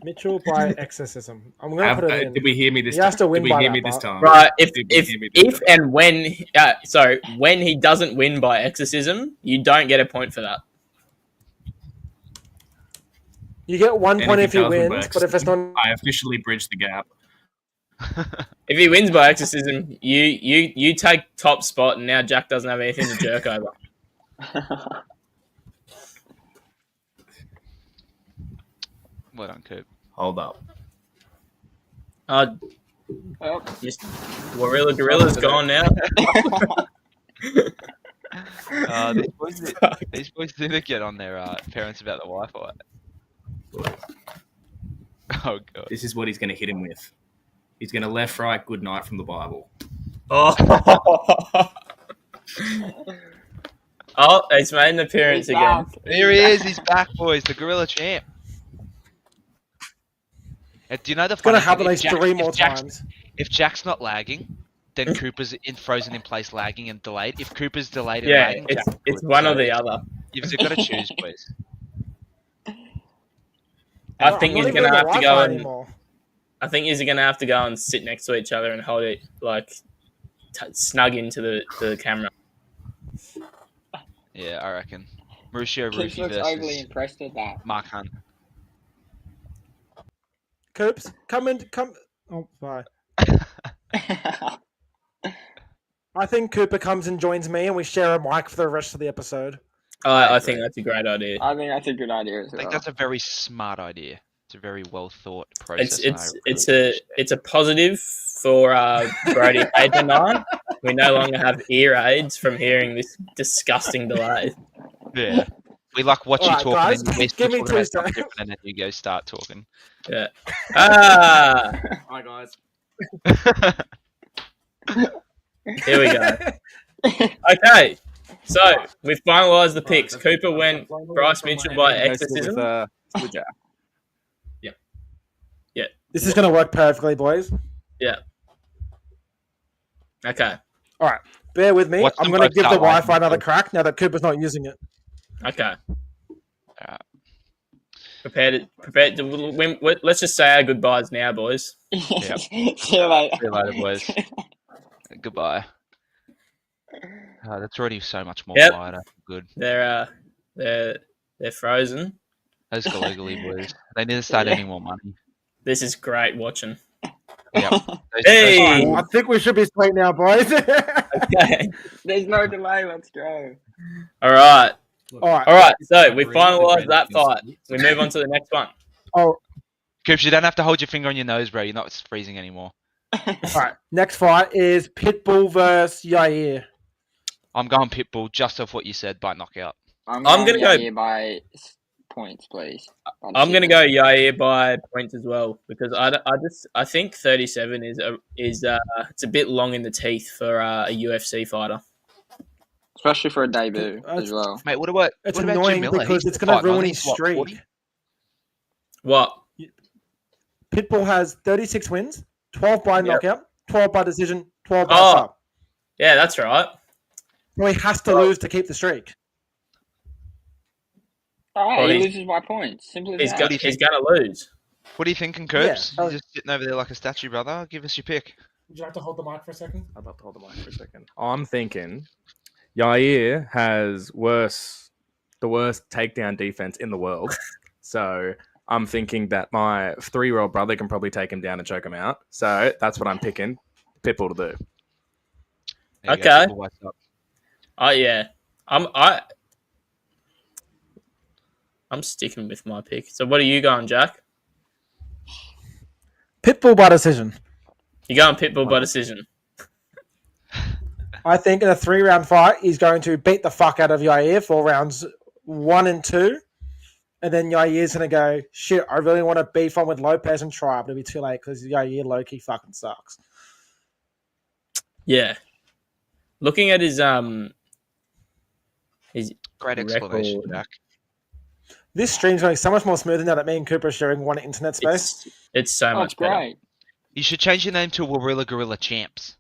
Mitchell by exorcism. I'm gonna put it in. Did we hear me this He has to time? win Did we by hear that me this part. time? Right, Did we hear me this if time? and when he doesn't win by exorcism, you don't get a point for that. You get 1 And point if if he he does win by wins, but if it's not, I officially bridged the gap. If he wins by exorcism, you take top spot, and now Jack doesn't have anything to jerk over. Well done, Coop. Hold up. Oh, Just Gorilla's gone now. These boys need to get on their parents about the Wi-Fi. Oh god. This is what he's going to hit him with. He's going to left, right, good night from the Bible. Oh, he's made an appearance He's again. back. There he is. He's back, boys. The Gorilla Champ. Do you know the it's gonna funny happen thing? at least 3 more times. If Jack's not lagging, then Cooper's frozen in place, lagging and delayed. If Cooper's delayed and Yeah, lagging, it's Jack's good. one So or the other. You've got to choose, boys. I I'm think not he's even gonna on the have to Wi-Fi go and. anymore. I think he's gonna have to go and sit next to each other and hold it snug into the camera. Yeah, I reckon. Mauricio Coops Rufy looks overly versus impressed with that. Mark Hunt. Coops, come. Oh, bye. I think Cooper comes and joins me, and we share a mic for the rest of the episode. I think that's a great idea. I think that's a good idea as I well. think that's a very smart idea. It's a very well thought process. It's a positive for Brody Hayden and I. We no longer have ear aids from hearing this disgusting delay. Yeah. We watch you Alright, talking guys, and you give me talking about 2 something seconds. different and then you go start talking. Yeah. Ah, Hi, guys. here we go. Okay, so we've finalised the picks. Cooper went Bryce Mitchell by exorcism. With Jack. This is going to work perfectly, boys. Okay. All right, bear with me. Watch I'm them going to both give the start Wi-Fi lagging. another crack now that Cooper's not using it. Okay. Alright. Prepared to. Let's just say our goodbyes now, boys. Yep. See you later. See you later, boys. Goodbye. That's already so much more Yep. wider. Good. They're frozen. Those Galoogali boys. They need to start Yeah. earning more money. This is great watching. Yep. Hey! I think we should be sweet now, boys. Okay. There's no delay. Let's go. All right. All right. All right. So we finalised that fight. We move on to the next one. Oh, Coops, you don't have to hold your finger on your nose, bro. You're not freezing anymore. all right. Next fight is Pitbull versus Yair. I'm going Pitbull just off what you said by knockout. I'm gonna go- Yair by points, please. I'm going to go Yair by points as well because I think 37 is it's a bit long in the teeth for a UFC fighter. Especially for a debut That's- as well. Mate, what about It's what about annoying Jim Miller? because He's it's going to 5'9", ruin his he's what, streak. 40? What? Pitbull has 36 wins, 12 by Yep. knockout, 12 by decision, 12 by Oh. sub. Yeah, that's right. So he has to lose to keep the streak. Alright, Well, he he's- loses by points. Simple as He's that. going to lose. What are you thinking, Coops? Yeah. You're just sitting over there like a statue, brother. Give us your pick. Would you like to hold the mic for a second? I'd love to hold the mic for a second. I'm thinking Yair has the worst takedown defense in the world. So I'm thinking that my 3-year-old brother can probably take him down and choke him out. So that's what I'm picking Pitbull to do. There you go, Okay. Pitbull wakes up. Oh yeah. I'm sticking with my pick. So what are you going, Jack? Pitbull by decision. You're going Pitbull by decision. I think in a 3-round fight, he's going to beat the fuck out of Yair for rounds 1 and 2. And then Yair's going to go, shit, I really want to beef on with Lopez and try, but it'll be too late because Yair low-key fucking sucks. Yeah. Looking at his Great explanation, record. Jack. This stream's going so much more smooth now that me and Cooper are sharing one internet space. It's so Oh, much it's better. great. You should change your name to Warilla Gorilla Champs.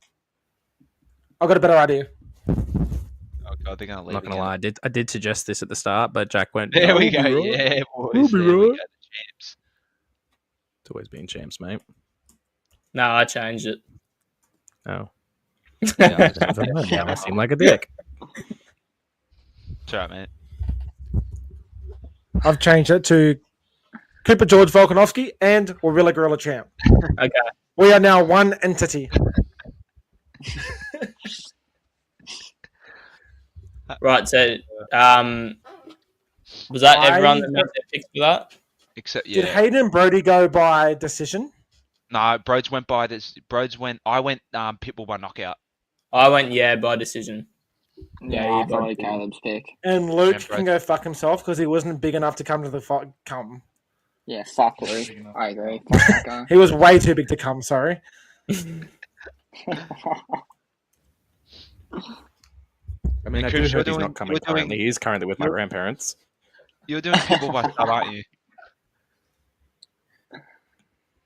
I've got a better idea. Oh god, they're gonna leave. I'm not gonna again. lie, I did suggest this at the start, but Jack went. There we "No, go. we'll be right." Yeah, boys. We'll be There we go. right. The champs. It's always been champs, mate. No, I changed it. Oh, Yeah, now I seem like a dick. it's alright, mate. I've changed it to Cooper George Volkanovski and Warilla Gorilla Champ. Okay. We are now one entity. Right, so was that everyone that made their picks for that? Except Did yeah. Hayden and Brody go by decision? No, Broads went by this. I went Pitbull by knockout. I went by decision. Yeah, Yeah, I follow but- Caleb's pick. And Luke Yeah, can go fuck himself because he wasn't big enough to come to the fight. Yeah, fuck Luke. I agree. Fuck that guy. He was way too big to come, sorry. I mean, I Because do you're heard he's doing- not coming you're doing- currently. He is currently with my you're- grandparents. You're doing Pitbull by sub, aren't you?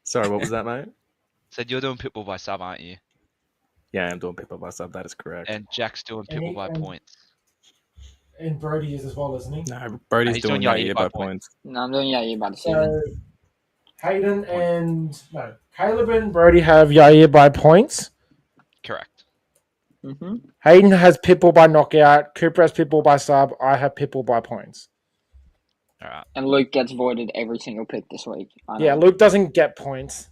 Sorry, what was that, mate? Said you're doing Pitbull by sub, aren't you? Yeah, I'm doing people by sub. That is correct. And Jack's doing Pitbull by points. And Brody is as well, isn't he? No, Brody's He's doing doing Yair Yair by by points. No, I'm doing Yair by decision. So Hayden and Caleb and Brody have Yair by points. Correct. Mm-hmm. Hayden has Pitbull by knockout. Cooper has Pitbull by sub. I have Pitbull by points. All right. And Luke gets voided every single pick this week. I know. Yeah, Luke doesn't get points.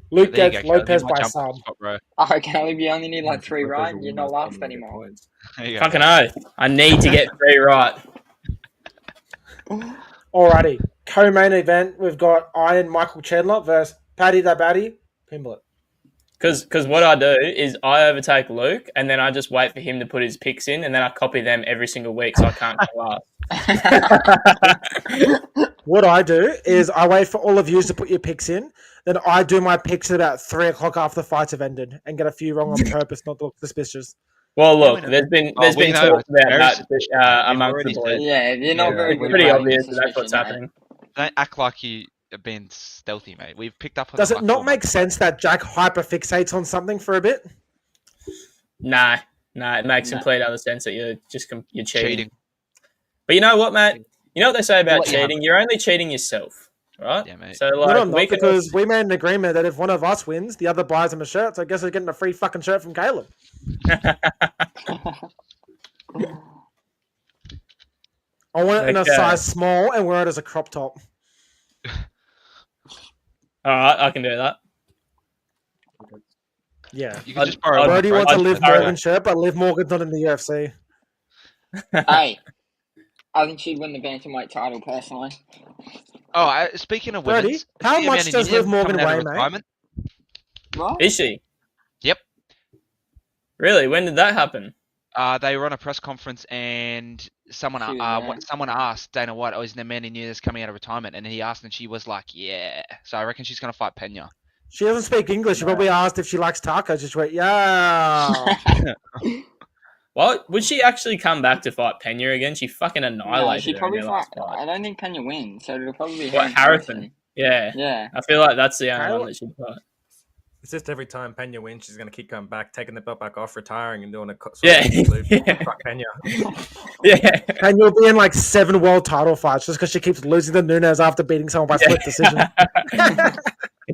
Luke There you gets go, Caleb. Lopez You might by jump on sub. the spot, bro. Oh, Caleb, you only need like 3 Lopez right. will You're not almost last probably get anymore. points. There you go. Fucking oath. I need to get 3 right. Alrighty. Co-main event, we've got Iron Michael Chandler versus Paddy the Baddy Pimblett. Because what I do is I overtake Luke and then I just wait for him to put his picks in and then I copy them every single week so I can't go last. What I do is I wait for all of you to put your picks in. Then I do my picks at about 3 o'clock after the fights have ended and get a few wrong on purpose, not to look suspicious. Well, look, there's been Oh, we know. talk about Very that suspicious. amongst the We've boys. already Yeah, you're not Yeah, very it's good. Pretty at obvious hiding that that's what's suspicion, happening. Don't act like you are being stealthy, mate. We've picked up on Does it it like not 4 make months. sense that Jack hyperfixates on something for a bit? No, it makes No. complete other sense that you're just you're cheating. Cheating. But you know what, Matt? You know what they say about What you have- cheating? You're only cheating yourself, right? Yeah, mate. So No, like, I'm not, we can because we made an agreement that if one of us wins, the other buys him a shirt. So I guess we're getting a free fucking shirt from Caleb. I want it in a Okay. size small and wear it as a crop top. All right, I can do that. Yeah. You can just borrow one. Brody wants a I'd- Liv I'd- Morgan shirt, but Liv Morgan's not in the UFC. Hey, I think she'd win the bantamweight title personally. Oh, speaking of Brody, women's, how see much Amanda does Liv Nunes Morgan coming out of weigh, mate? retirement? What? Is she? Yep. Really? When did that happen? They were on a press conference and someone She was there. someone asked Dana White, "Oh, isn't Amanda Nunes coming out of retirement?" And he asked, and she was like, "Yeah." So I reckon she's gonna fight Pena. She doesn't speak English. She probably asked if she likes tacos. Just went, yeah. Well, would she actually come back to fight Pena again? She fucking No, annihilated she'd her probably in her fight. last fight. I don't think Pena wins, so it'll probably be her What, in Harrison? person. Yeah. Yeah. I feel like that's the only Kayla- one that she'd fight. It's just every time Pena wins, she's going to keep coming back, taking the belt back off, retiring, and doing a Yeah. yeah. Fuck Pena. Yeah. And you'll be in like 7 world title fights just because she keeps losing to Nunes after beating someone by split decision.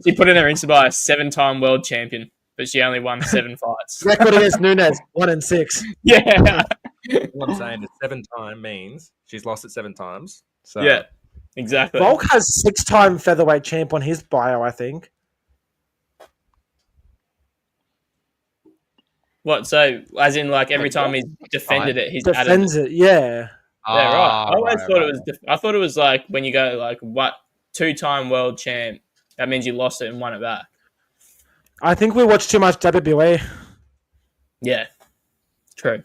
She put in her Insta bio 7-time world champion, but she only won 7 fights. Record against Nunes, 1-6. Yeah. What I'm saying is 7-time means she's lost it 7 times. So Yeah. Exactly. Volk has 6-time featherweight champ on his bio, I think. What? So, as in, like every time he's defended it, he's added. Defends it, yeah. Yeah, right. I always right, thought right. it was. I thought it was like when you go like what 2-time world champ. That means you lost it and won it back. I think we watch too much WWE. Yeah. True.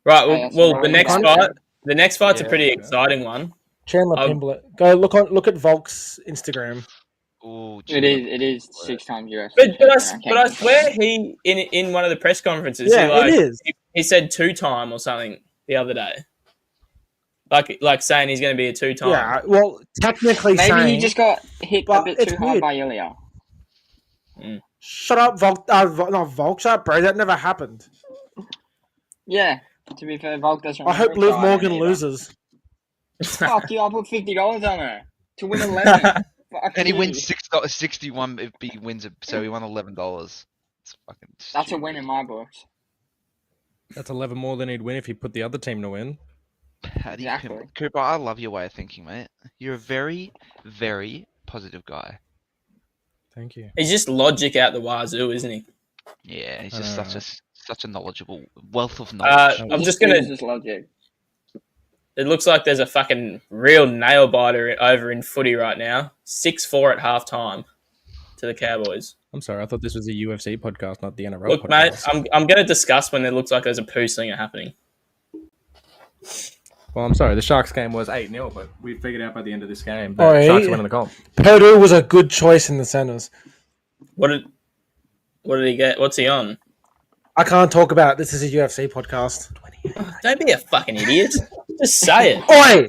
Right. Well, Yeah, that's well right. the next Fun. fight. The next fight's a Yeah, pretty yeah. exciting one. Chandler Um, Pimblett. Go look at Volk's Instagram. Ooh, It is 6 times UFC. But I swear he in one of the press conferences Yeah, it is. he said 2-time or something the other day. Like saying he's going to be a 2-time. Yeah, well, technically Maybe saying... he just got hit a but bit it's too hard weird. by Ilya. Shut up, Volk. Not Volk. Shut up, bro. That never happened. Yeah. To be fair, Volk doesn't I hope remember, Liv so I don't Morgan either. loses. Fuck you, I put $50 on her to win 11. Fuck And he you. wins $61 if he wins it, so he won $11. It's fucking. That's a stupid. win in my books. that's 11 more than he'd win if he put the other team to win. How do you Exactly. Cooper, I love your way of thinking, mate. You're a very, very positive guy. Thank you. He's just logic out the wazoo, isn't he? Yeah, he's I just know, such a knowledgeable wealth of knowledge. I'm He just gonna. uses logic. It looks like there's a fucking real nail biter over in footy right now. 6-4 at halftime to the Cowboys. I'm sorry, I thought this was a UFC podcast, not the NRL Look, podcast. mate, I'm going to discuss when it looks like there's a poo slinger happening. Well, I'm sorry, the Sharks game was 8-0, but we figured out by the end of this game Oh, that yeah. Sharks are winning the comp. Purdue was a good choice in the centers. What did he get? What's he on? I can't talk about it. This is a UFC podcast. Don't be a fucking idiot. Just say it. Oi!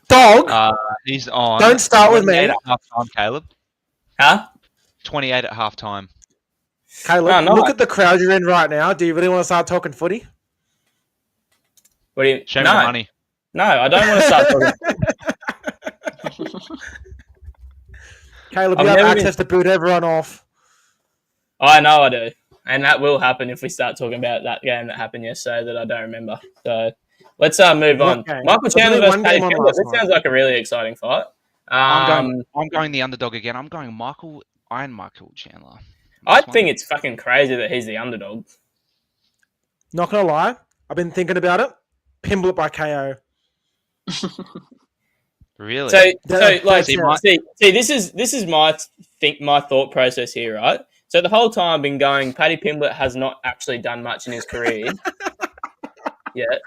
Dog! He's on. Don't start with me. 28 at halftime, Caleb. Huh? 28 at halftime. Caleb, No, no. look at the crowd you're in right now. Do you really want to start talking footy? What do you? Show me no, the money. no, I don't want to start talking. Caleb, I've you have never access to boot everyone off. I know I do, and that will happen if we start talking about that game that happened yesterday that I don't remember. So let's move on. Okay. Michael There's Chandler only versus one Paddy game on Pimblett. last This night. sounds like a really exciting fight. I'm going the underdog again. I'm going Michael Chandler. I think it's fucking crazy that he's the underdog. Not gonna lie, I've been thinking about it. Pimblett by KO. Really. So That- like, that's see, this is my thought process here, right? So the whole time I've been going, Paddy Pimblett has not actually done much in his career yet.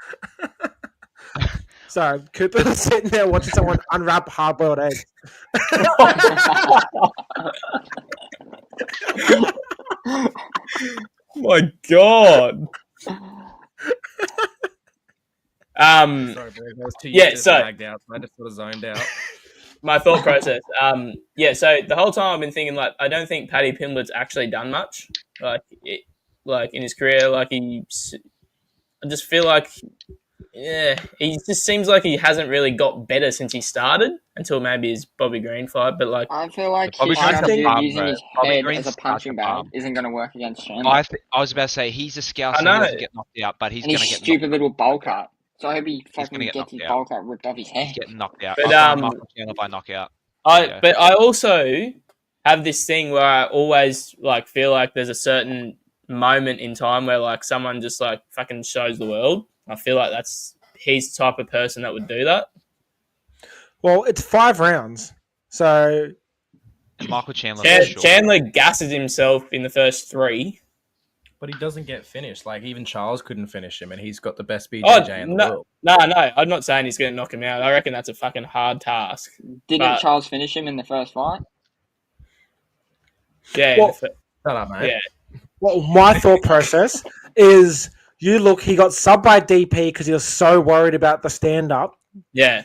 Sorry, Cooper was sitting there watching someone unwrap hard-boiled eggs. My God. Sorry, bro. I was too Yeah, used to so- lagged out, so I just sort of zoned out. My thought process. So the whole time I've been thinking, like, I don't think Paddy Pimblett's actually done much, like in his career. I just feel like, he just seems like he hasn't really got better since he started until maybe his Bobby Green fight. But like, I feel like Bobby his Green's a attitude bum, using bro. his Bobby head Green's as a punching such a bag bum. isn't going to work against Chandler. I was about to say he's a scout, I so he know. doesn't get knocked out, but he's And going his to get stupid little bowl cut. So I hope he gonna fucking get gets his knocked bowl cut ripped off his He's head. getting knocked out. But, I've gone Michael Chandler by knockout. But I also have this thing where I always like feel like there's a certain moment in time where like someone just like fucking shows the world. I feel like he's the type of person that would do that. Well, it's 5 rounds, so And Michael Chandler for sure. Chandler gasses himself in the first 3. But he doesn't get finished. Like, even Charles couldn't finish him, and he's got the best BJJ in the world. No, I'm not saying he's going to knock him out. I reckon that's a fucking hard task. Didn't Charles finish him in the first fight? Yeah. Well, Shut up, mate. Yeah. well, my thought process is he got subbed by DP because he was so worried about the stand-up. Yeah.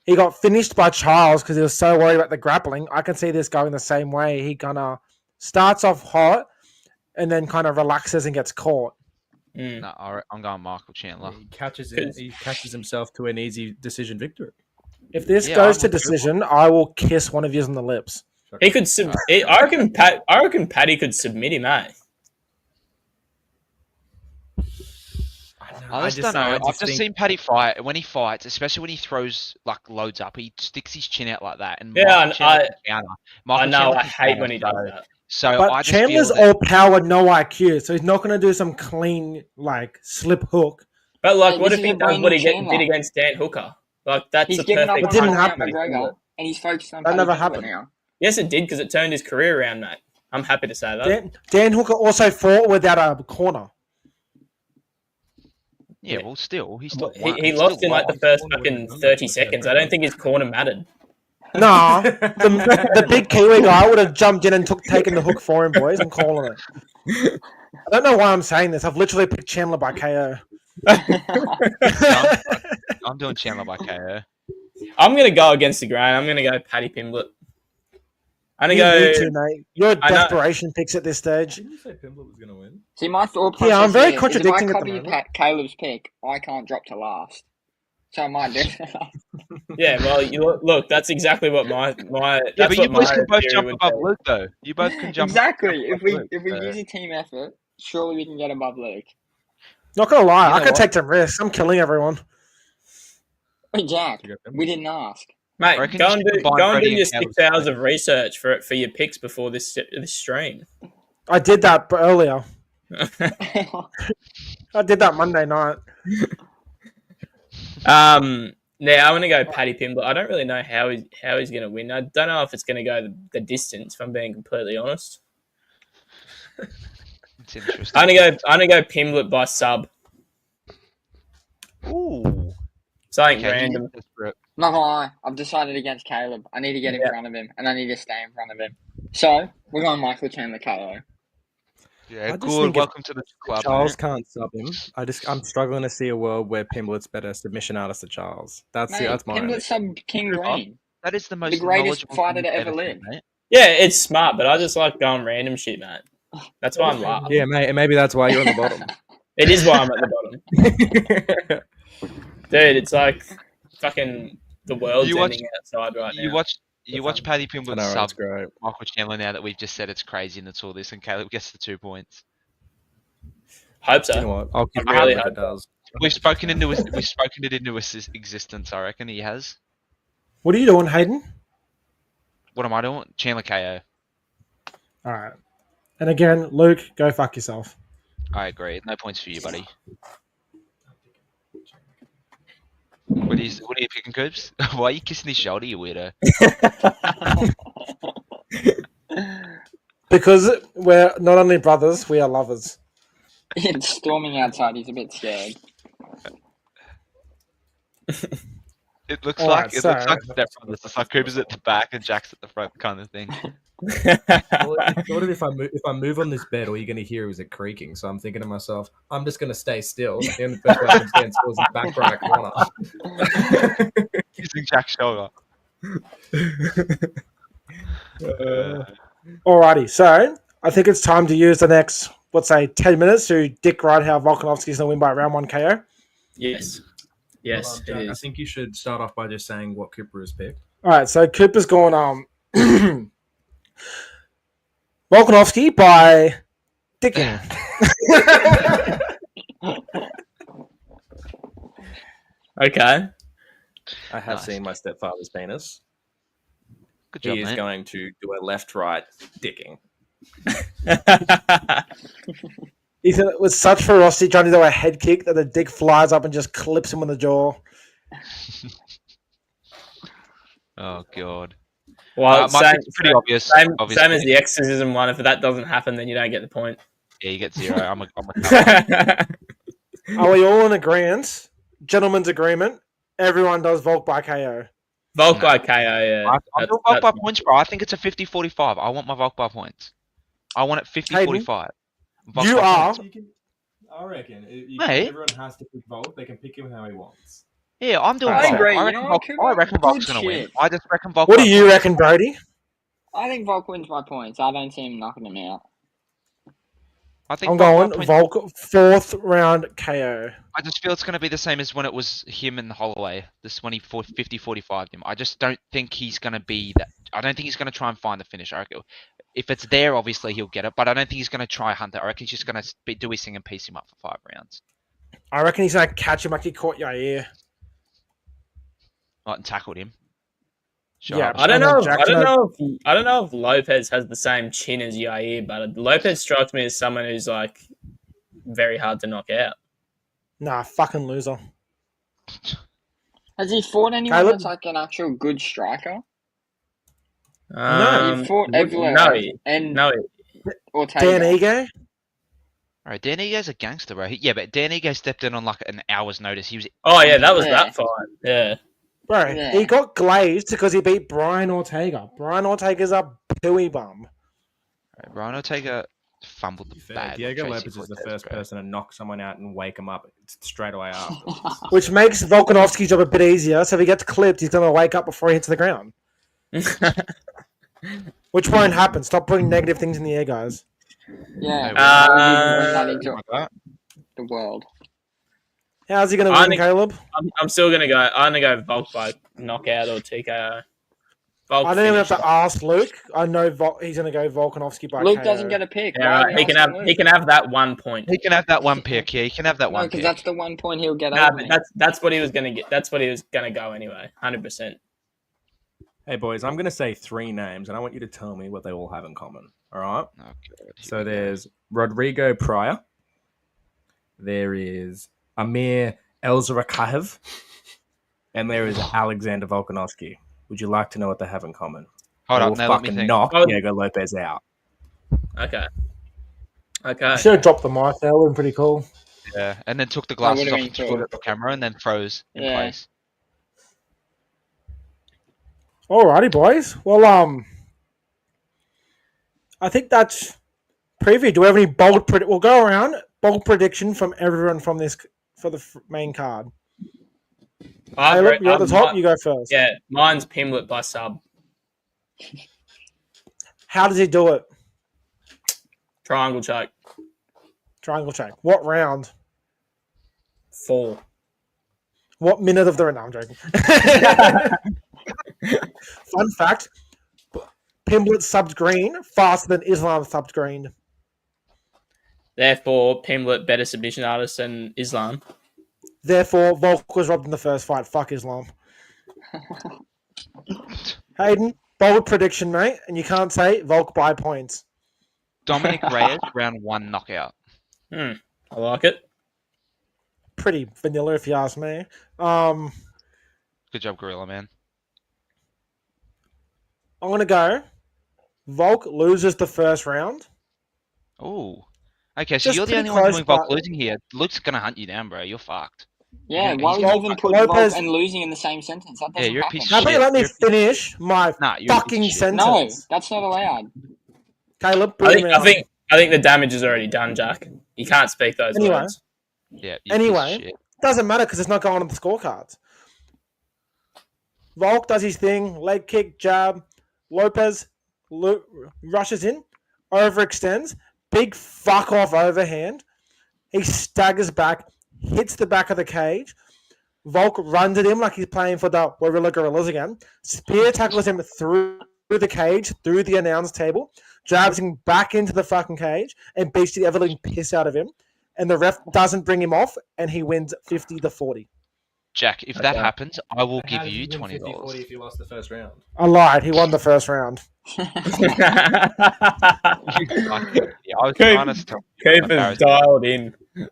He got finished by Charles because he was so worried about the grappling. I can see this going the same way. He kind of starts off hot and then kind of relaxes and gets caught. No, I'm going Michael Chandler. He catches himself to an easy decision victory. If this goes to decision, I will kiss one of you on the lips. He could. I reckon Paddy could submit him, eh? I just don't know. I've just seen Paddy fight. When he fights, especially when he throws like loads up, he sticks his chin out like that. And Yeah, I know. I hate when he does that. So but I just Chandler's feel all power, no IQ, so he's not going to do some clean like slip hook. But like, Hey, what this if is he a does brand what new he Chandler. did against Dan Hooker? Like that's He's the given up perfect. It on didn't happen. McGregor, and he's focused on That never Paddy Pimblett happened. now. Yes, it did because it turned his career around, mate. I'm happy to say that. Dan Hooker also fought without a corner. Yeah, well, still he still He lost in like the first fucking 30 seconds. I don't think his corner mattered. Nah, the big Kiwi guy would have jumped in and taken the hook for him, boys. I'm calling it. I don't know why I'm saying this. I've literally picked Chandler by KO. I'm doing Chandler by KO. I'm gonna go against the grain. I'm gonna go Paddy Pimblett. I'm gonna go. You too, mate. Your desperation picks at this stage. Didn't you say Pimblett was going to win? See, my thought process I'm very is contradicting if at I the copy moment. Caleb's pick, I can't drop to last. So I might do that. Yeah, well, look, that's exactly what my. Yeah, That's but you what boys my can both theory jump would above be. Luke, though. You both can jump. Exactly. If we Luke, use a team effort, surely we can get above Luke. Not gonna lie, You know I could what? take some risks. I'm killing everyone. Wait, Jack, You got them? we didn't ask. Mate, reckon go you and should do combine Brady your and 6 Caleb's hours of research for your picks before this stream. I did that earlier. I did that Monday night. Yeah, I'm gonna go Paddy Pimblett. I don't really know how he's gonna win. I don't know if it's gonna go the distance. If I'm being completely honest, It's interesting. I'm gonna go Pimblett by sub. Ooh. Something Okay, random. Not gonna lie, I've decided against Caleb. I need to get in Yeah. front of him, and I need to stay in front of him. So, we're going Michael Chandler KO. Yeah, just good. think Welcome to the club. Charles mate. can't sub him. I'm struggling to see a world where Pimblett's better submission artist than Charles. That's Mate, my Pimblett sub King Green. That is the most The greatest knowledgeable fighter thing to ever said, live. mate. Yeah, it's smart, but I just like going random shit, mate. That's why I'm laughing. Yeah, mate, and maybe that's why you're on the bottom. It is why I'm at the bottom, dude. It's like fucking the world's You watch- ending outside right now. You watch Paddy I Pimblett know, sub it's great. Michael Chandler now that we've just said it's crazy and it's all this, and Caleb gets the 2 points. Hope so. You know what? I'll keep I really it if hope it does. We've spoken it into existence. I reckon he has. What are you doing, Hayden? What am I doing? Chandler KO. All right. And again, Luke, go fuck yourself. I agree. No points for you, buddy. What are you picking, Coops? Why are you kissing his shoulder, you weirdo? Because we're not only brothers, we are lovers. It's storming outside. He's a bit scared. It looks All like right, it so- looks like stepbrothers. It's like Cooper's at the back and Jack's at the front, kind of thing. Well, it's sort of if I move on this bed, all you're going to hear is it creaking. So I'm thinking to myself, I'm just going to stay still. The only best way I can stand still is in the back right corner. Using Jack's shoulder. Alrighty, so I think it's time to use the next, let's say, 10 minutes to dick ride how Volkanovski's going to win by round 1 KO. Yes. Yes, Well, it Jack, I is. think you should start off by just saying what Cooper has picked. All right, so Cooper's going Volkanovski by dicking. Okay. I have Nice. seen my stepfather's penis. Good job, He is mate. going to do a left-right dicking. He's with such ferocity trying to do a head kick that the dick flies up and just clips him on the jaw. Oh god. Well, My pick's pretty obvious. Same Obviously, as the exorcism one. If that doesn't happen, then you don't get the point. yeah, you get 0. I'm a cut. Are we all in agreement? Gentleman's agreement. Everyone does Volk by KO. Volk No. by KO, yeah. I'm doing Volk by points, bro. I think it's a 50-45. I want my Volk by points. I want it 50-45. Volk You by are. points. I reckon. Mate. Everyone has to pick Volt. They can pick him how he wants. Yeah, I'm doing I Volk. agree. I You reckon know Volk, what, Cooper? I reckon Volk's Good going to win. shit. I just reckon Volk. What by do you points. reckon, Brody? I think Volk wins by points. I don't see him knocking him out. I think I'm Volk going by points. Volk 4th round KO. I just feel it's going to be the same as when it was him and Holloway. This when he 50-45 him. I just don't think he's going to be that. I don't think he's going to try and find the finish. I reckon if it's there, obviously he'll get it. But I don't think he's going to try hunt it. I reckon he's just going to do his thing and piece him up for 5 rounds. I reckon he's going to catch him like he caught Yair. Right, and tackled him. Yeah, I don't And then know. Jackson I don't know if Lopez has the same chin as Yair, but Lopez strikes me as someone who's like very hard to knock out. Nah, fucking loser. Has he fought anyone Caleb? that's like an actual good striker? No. He fought Evler and no. Ortega. Dan Ige? Alright, Dan Ego's a gangster, bro. Yeah, but Dan Ego stepped in on like an hour's notice. He was. Oh yeah, that was Yeah. that fight. Yeah. Bro, Yeah. he got glazed because he beat Brian Ortega. Brian Ortega's a pooey bum. Right, Ryan Ortega fumbled the bag. Diego with Lopez Tracy is the Cortez, first bro. person to knock someone out and wake him up straight away after. Which makes Volkanovski's job a bit easier. So if he gets clipped, he's going to wake up before he hits the ground. Which won't happen. Stop putting negative things in the air, guys. Yeah, Uh, bring that into Like that. the world. How's he going to I win, think- Caleb? I'm still gonna go. I'm gonna go Volk by knockout or TKO. Volk I don't even have finish. to ask Luke. I know he's going to go Volkanovski by Luke KO. doesn't get a pick. Yeah, Why are right. we He can asking have. Luke? He can have that 1 point. He can have that one pick. Yeah, he can have that No, one because pick. that's the 1 point he'll get Nah, over but me. that's what he was gonna get. That's what he was gonna go anyway. 100%. Hey, boys, I'm going to say 3 names, and I want you to tell me what they all have in common. All right? Oh, God, here So we go. there's Rodrigo Pryor. There is Amir Elzarakayev. And there is Alexander Volkanovski. Would you like to know what they have in common? Hold They up, will now let me fucking think. knock Oh. Diego Lopez out. Okay. I Okay. should have dropped the mic. That would have been pretty cool. Yeah, and then took the glasses would've off been and put cool. it at the camera and then froze in Yeah. place. Alrighty, boys. Well, I think that's preview. Do we have any bold predict? We'll go around bold prediction from everyone from this for the main card. Caleb, you're at the top. You go first. Yeah, mine's Pimlet by sub. How does he do it? Triangle choke. Triangle check. What round? 4. What minute of the round? No, I'm joking. Fun fact: Pimblett subbed green faster than Islam subbed green. Therefore, Pimlet better submission artist than Islam. Therefore, Volk was robbed in the first fight. Fuck Islam. Hayden, bold prediction, mate, and you can't say Volk by points. Dominic Reyes, round 1 knockout. I like it. Pretty vanilla, if you ask me. Good job, Gorilla Man. I'm gonna go. Volk loses the first round. Oh. Okay, so Just you're the pretty only one close, doing Volk but- losing here. Luke's gonna hunt you down, bro. You're fucked. Yeah, He's why would got- you even put Lopez- Volk and losing in the same sentence? That doesn't Yeah, you're a happen. piece How of about shit. you let me You're- finish my Nah, you're a piece fucking of shit. sentence? No, that's not allowed. Caleb, I bring think, me I out. think I think the damage is already done, Jack. You can't speak those Anyway. words. Yeah, you Anyway. piece of shit. Doesn't matter because it's not going on the scorecards. Volk does his thing, leg kick, jab. Lopez rushes in, overextends, big fuck off overhand. He staggers back, hits the back of the cage. Volk runs at him like he's playing for the Gorillas again. Spear tackles him through the cage, through the announce table, jabs him back into the fucking cage, and beats the ever living piss out of him. And the ref doesn't bring him off, and he wins 50-40. Jack, if that Okay. happens, I will How give did you win $20. 50-40 if you lost the first round? I lied. He won the first round. You fucking idiot. I was trying to stop you from Cooper's embarrassing. dialed in. Yeah,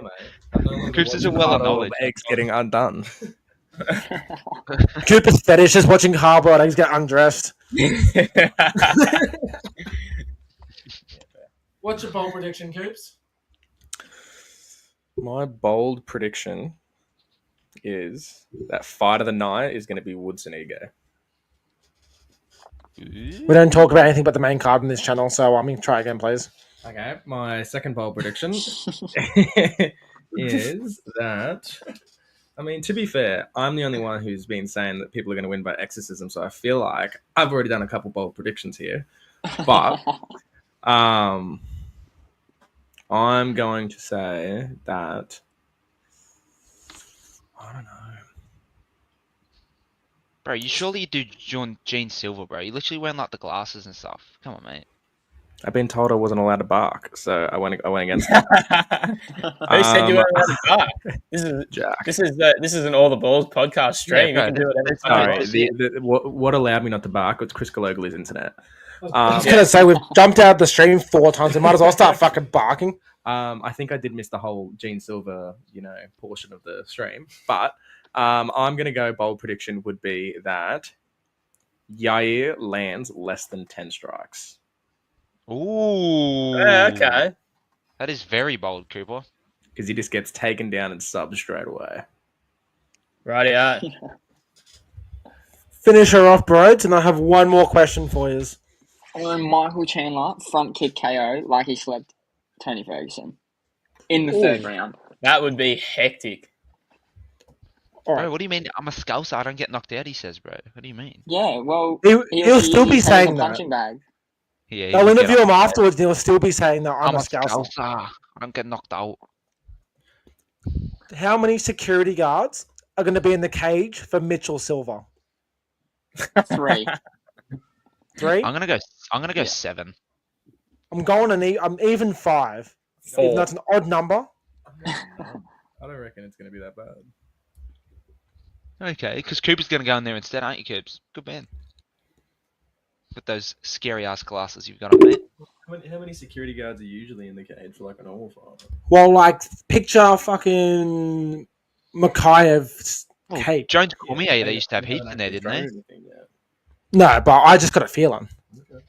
mate. I'm no longer Coops is a watching well of hard-boiled knowledge. eggs getting undone. Cooper's fetish is watching hard-boiled eggs get undressed. What's your bold prediction, Coops? My bold prediction is that fight of the night is going to be Woods and Ego. We don't talk about anything but the main card in this channel, so I mean, try again, please. Okay, my second bold prediction is that. I mean, to be fair, I'm the only one who's been saying that people are going to win by exorcism, so I feel like I've already done a couple bold predictions here. But I'm going to say that I don't know. Bro, you surely do Gene Silver, bro. You literally wearing like the glasses and stuff. Come on, mate. I've been told I wasn't allowed to bark, so I went against it. Who said you weren't allowed to bark? Jack. This is an All the Balls podcast stream. bro, You can do whatever the Sorry, fuck you want. what allowed me not to bark was Chris Kaloglu's internet. I was going to say, we've jumped out the stream 4 times. We might as well start fucking barking. I think I did miss the whole Gene Silver, portion of the stream. But I'm going to go bold prediction would be that Yair lands less than 10 strikes. Ooh. Yeah, okay. That is very bold, Cooper. Because he just gets taken down and subbed straight away. Rightio. Finish her off, Broads, and I have one more question for you. Michael Chandler front kick KO like he slept Tony Ferguson in the third round. That would be hectic. Bro, what do you mean? I'm a scouser. I don't get knocked out, he says, bro. What do you mean? Yeah, well, He'll still be saying that. punching bag. Yeah, They'll interview him afterwards, and he'll still be saying that I'm a scouser. scouser. I don't get knocked out. How many security guards are going to be in the cage for Mitchell Silver? 3. 3? I'm gonna go Yeah. 7. I'm going I'm even 5. 4. Even though it's an odd number. I don't reckon it's going to be that bad. Okay, because Cooper's gonna go in there instead, aren't you, Coops? Good man. With those scary ass glasses you've got on, mate. How many security guards are usually in the cage for like a normal fight? Well, like, picture fucking Makayev's Well, cage. Jones Cormier, they used to have heaps in there, didn't they? No, but I just got a feeling. Okay.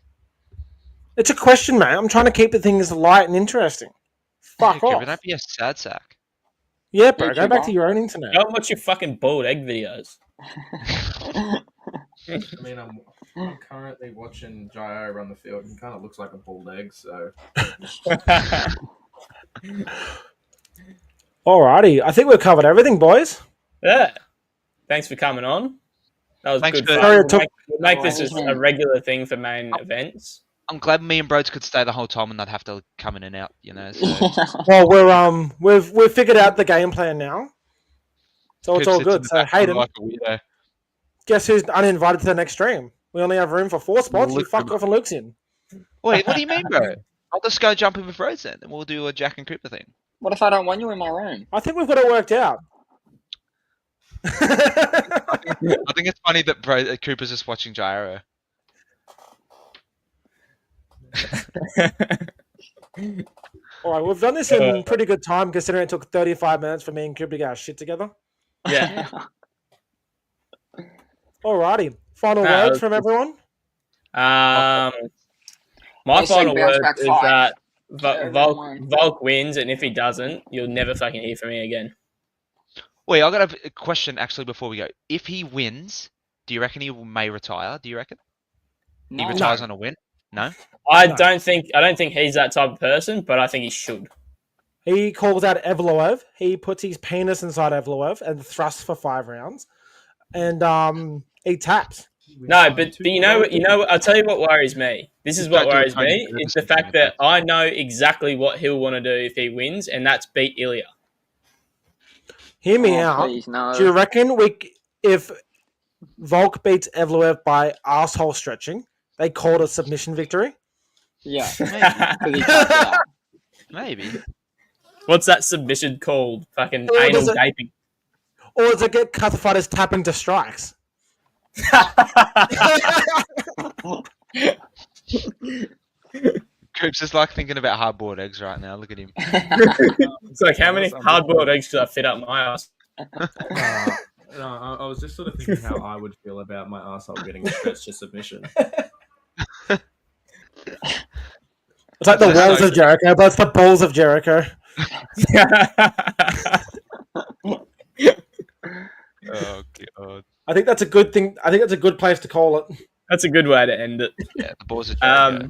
It's a question, mate. I'm trying to keep the things light and interesting. Fuck Cooper, off. don't be a sad sack. Yeah, bro. Go YouTuber. back to your own internet. Don't watch your fucking bald egg videos. I mean, I'm currently watching Jairo run the field and kind of looks like a bald egg, so. Alrighty. I think we've covered everything, boys. Yeah. Thanks for coming on. That was Thanks good for- fun. Sorry, it We'll took- make this just a regular thing for main events. I'm glad me and Broads could stay the whole time and not have to come in and out, you know. So. Well, we've figured out the game plan now, so it's Coops all sits in good. the So back corner Hayden, like a weirdo. guess who's uninvited to the next stream? We only have room for 4 spots. You Luke fuck off and Luke's in. Wait, what do you mean, bro? I'll just go jump in with Broads then, and we'll do a Jack and Cooper thing. What if I don't want you in my room? I think we've got it worked out. I think it's funny that Cooper's just watching Gyro. All right, we've done this in pretty good time considering it took 35 minutes for me and Cooper to get our shit together. Yeah. Alrighty, final Nah, words from everyone. My I say final bounce word back is five. that Everyone won. Volk wins, and if he doesn't, you'll never fucking hear from me again. Wait, I got a question actually before we go. If he wins, do you reckon he may retire? Do you reckon he No. retires on a win? No. I No. don't think he's that type of person, but I think he should. He calls out Evloev. He puts his penis inside Evloev and thrusts for 5 rounds, and he taps. No, but you know what? I'll tell you what worries me. This is what Don't do worries Tony me. Ferguson It's the thing fact with that that. I know exactly what he'll want to do if he wins, and that's beat Ilya. Hear me Oh, out. please, no. Do you reckon if Volk beats Evloev by asshole stretching, they call it a submission victory? Yeah, because he tapped out. Maybe. What's that submission called? Fucking Oh, anal does it- gaping. Or does it get classified as tapping to strikes? Cripps is like thinking about hard-boiled eggs right now. Look at him. It's like, how many I'm just- hard-boiled eggs should I fit up my ass? No, I was just sort of thinking how I would feel about my arsehole getting stretched to submission. It's like the That's walls so of Jericho, but it's the balls of Jericho. Oh god. I think that's a good thing. I think that's a good place to call it. That's a good way to end it. Yeah, the balls are Jericho.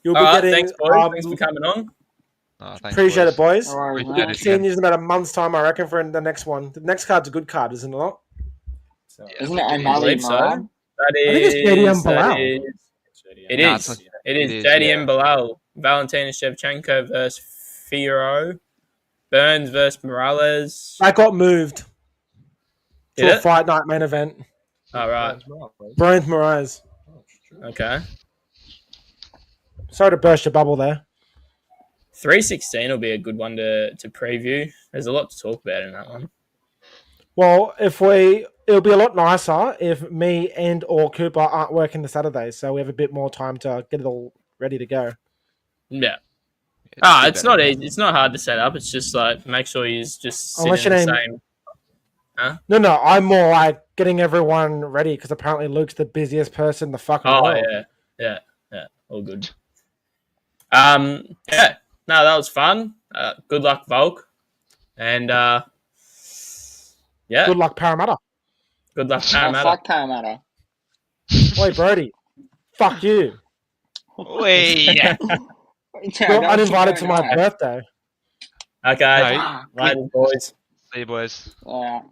You'll be All right, getting. thanks, boys. Thanks for coming on. Oh, thanks, Appreciate it, boys. No worries, Appreciate mate. it. Seeing you in about a month's time, I reckon, for the next one. The next card's a good card, isn't it? Not? So, Isn't it I O'Malley, believe so. Moran? That I think it's JDM is. Bilal. That is. It No, is. it's not- It is it is, JDM yeah. Bilal. Valentina Shevchenko versus Firo. Burns versus Morales. That got moved Did to a it? fight night main event. All right. Brian Moraes. Okay. Sorry to burst your bubble there. 316 will be a good one to preview. There's a lot to talk about in that one. Well, it'll be a lot nicer if me and or Cooper aren't working the Saturdays, so we have a bit more time to get it all ready to go. Yeah. Yeah, It's not easy. It's not hard to set up. It's just like make sure you just sit Unless in the your name- same. No, I'm more like getting everyone ready because apparently Luke's the busiest person in the fucking Oh world. yeah, all good. Yeah. No, that was fun. Good luck, Volk, and yeah, Good luck, Parramatta. good luck, Oh, Parramatta. fuck Parramatta. Oi, Brody. Fuck you. Wait. You're uninvited to my birthday. Okay, No, Ah, later, boys. see you boys. yeah.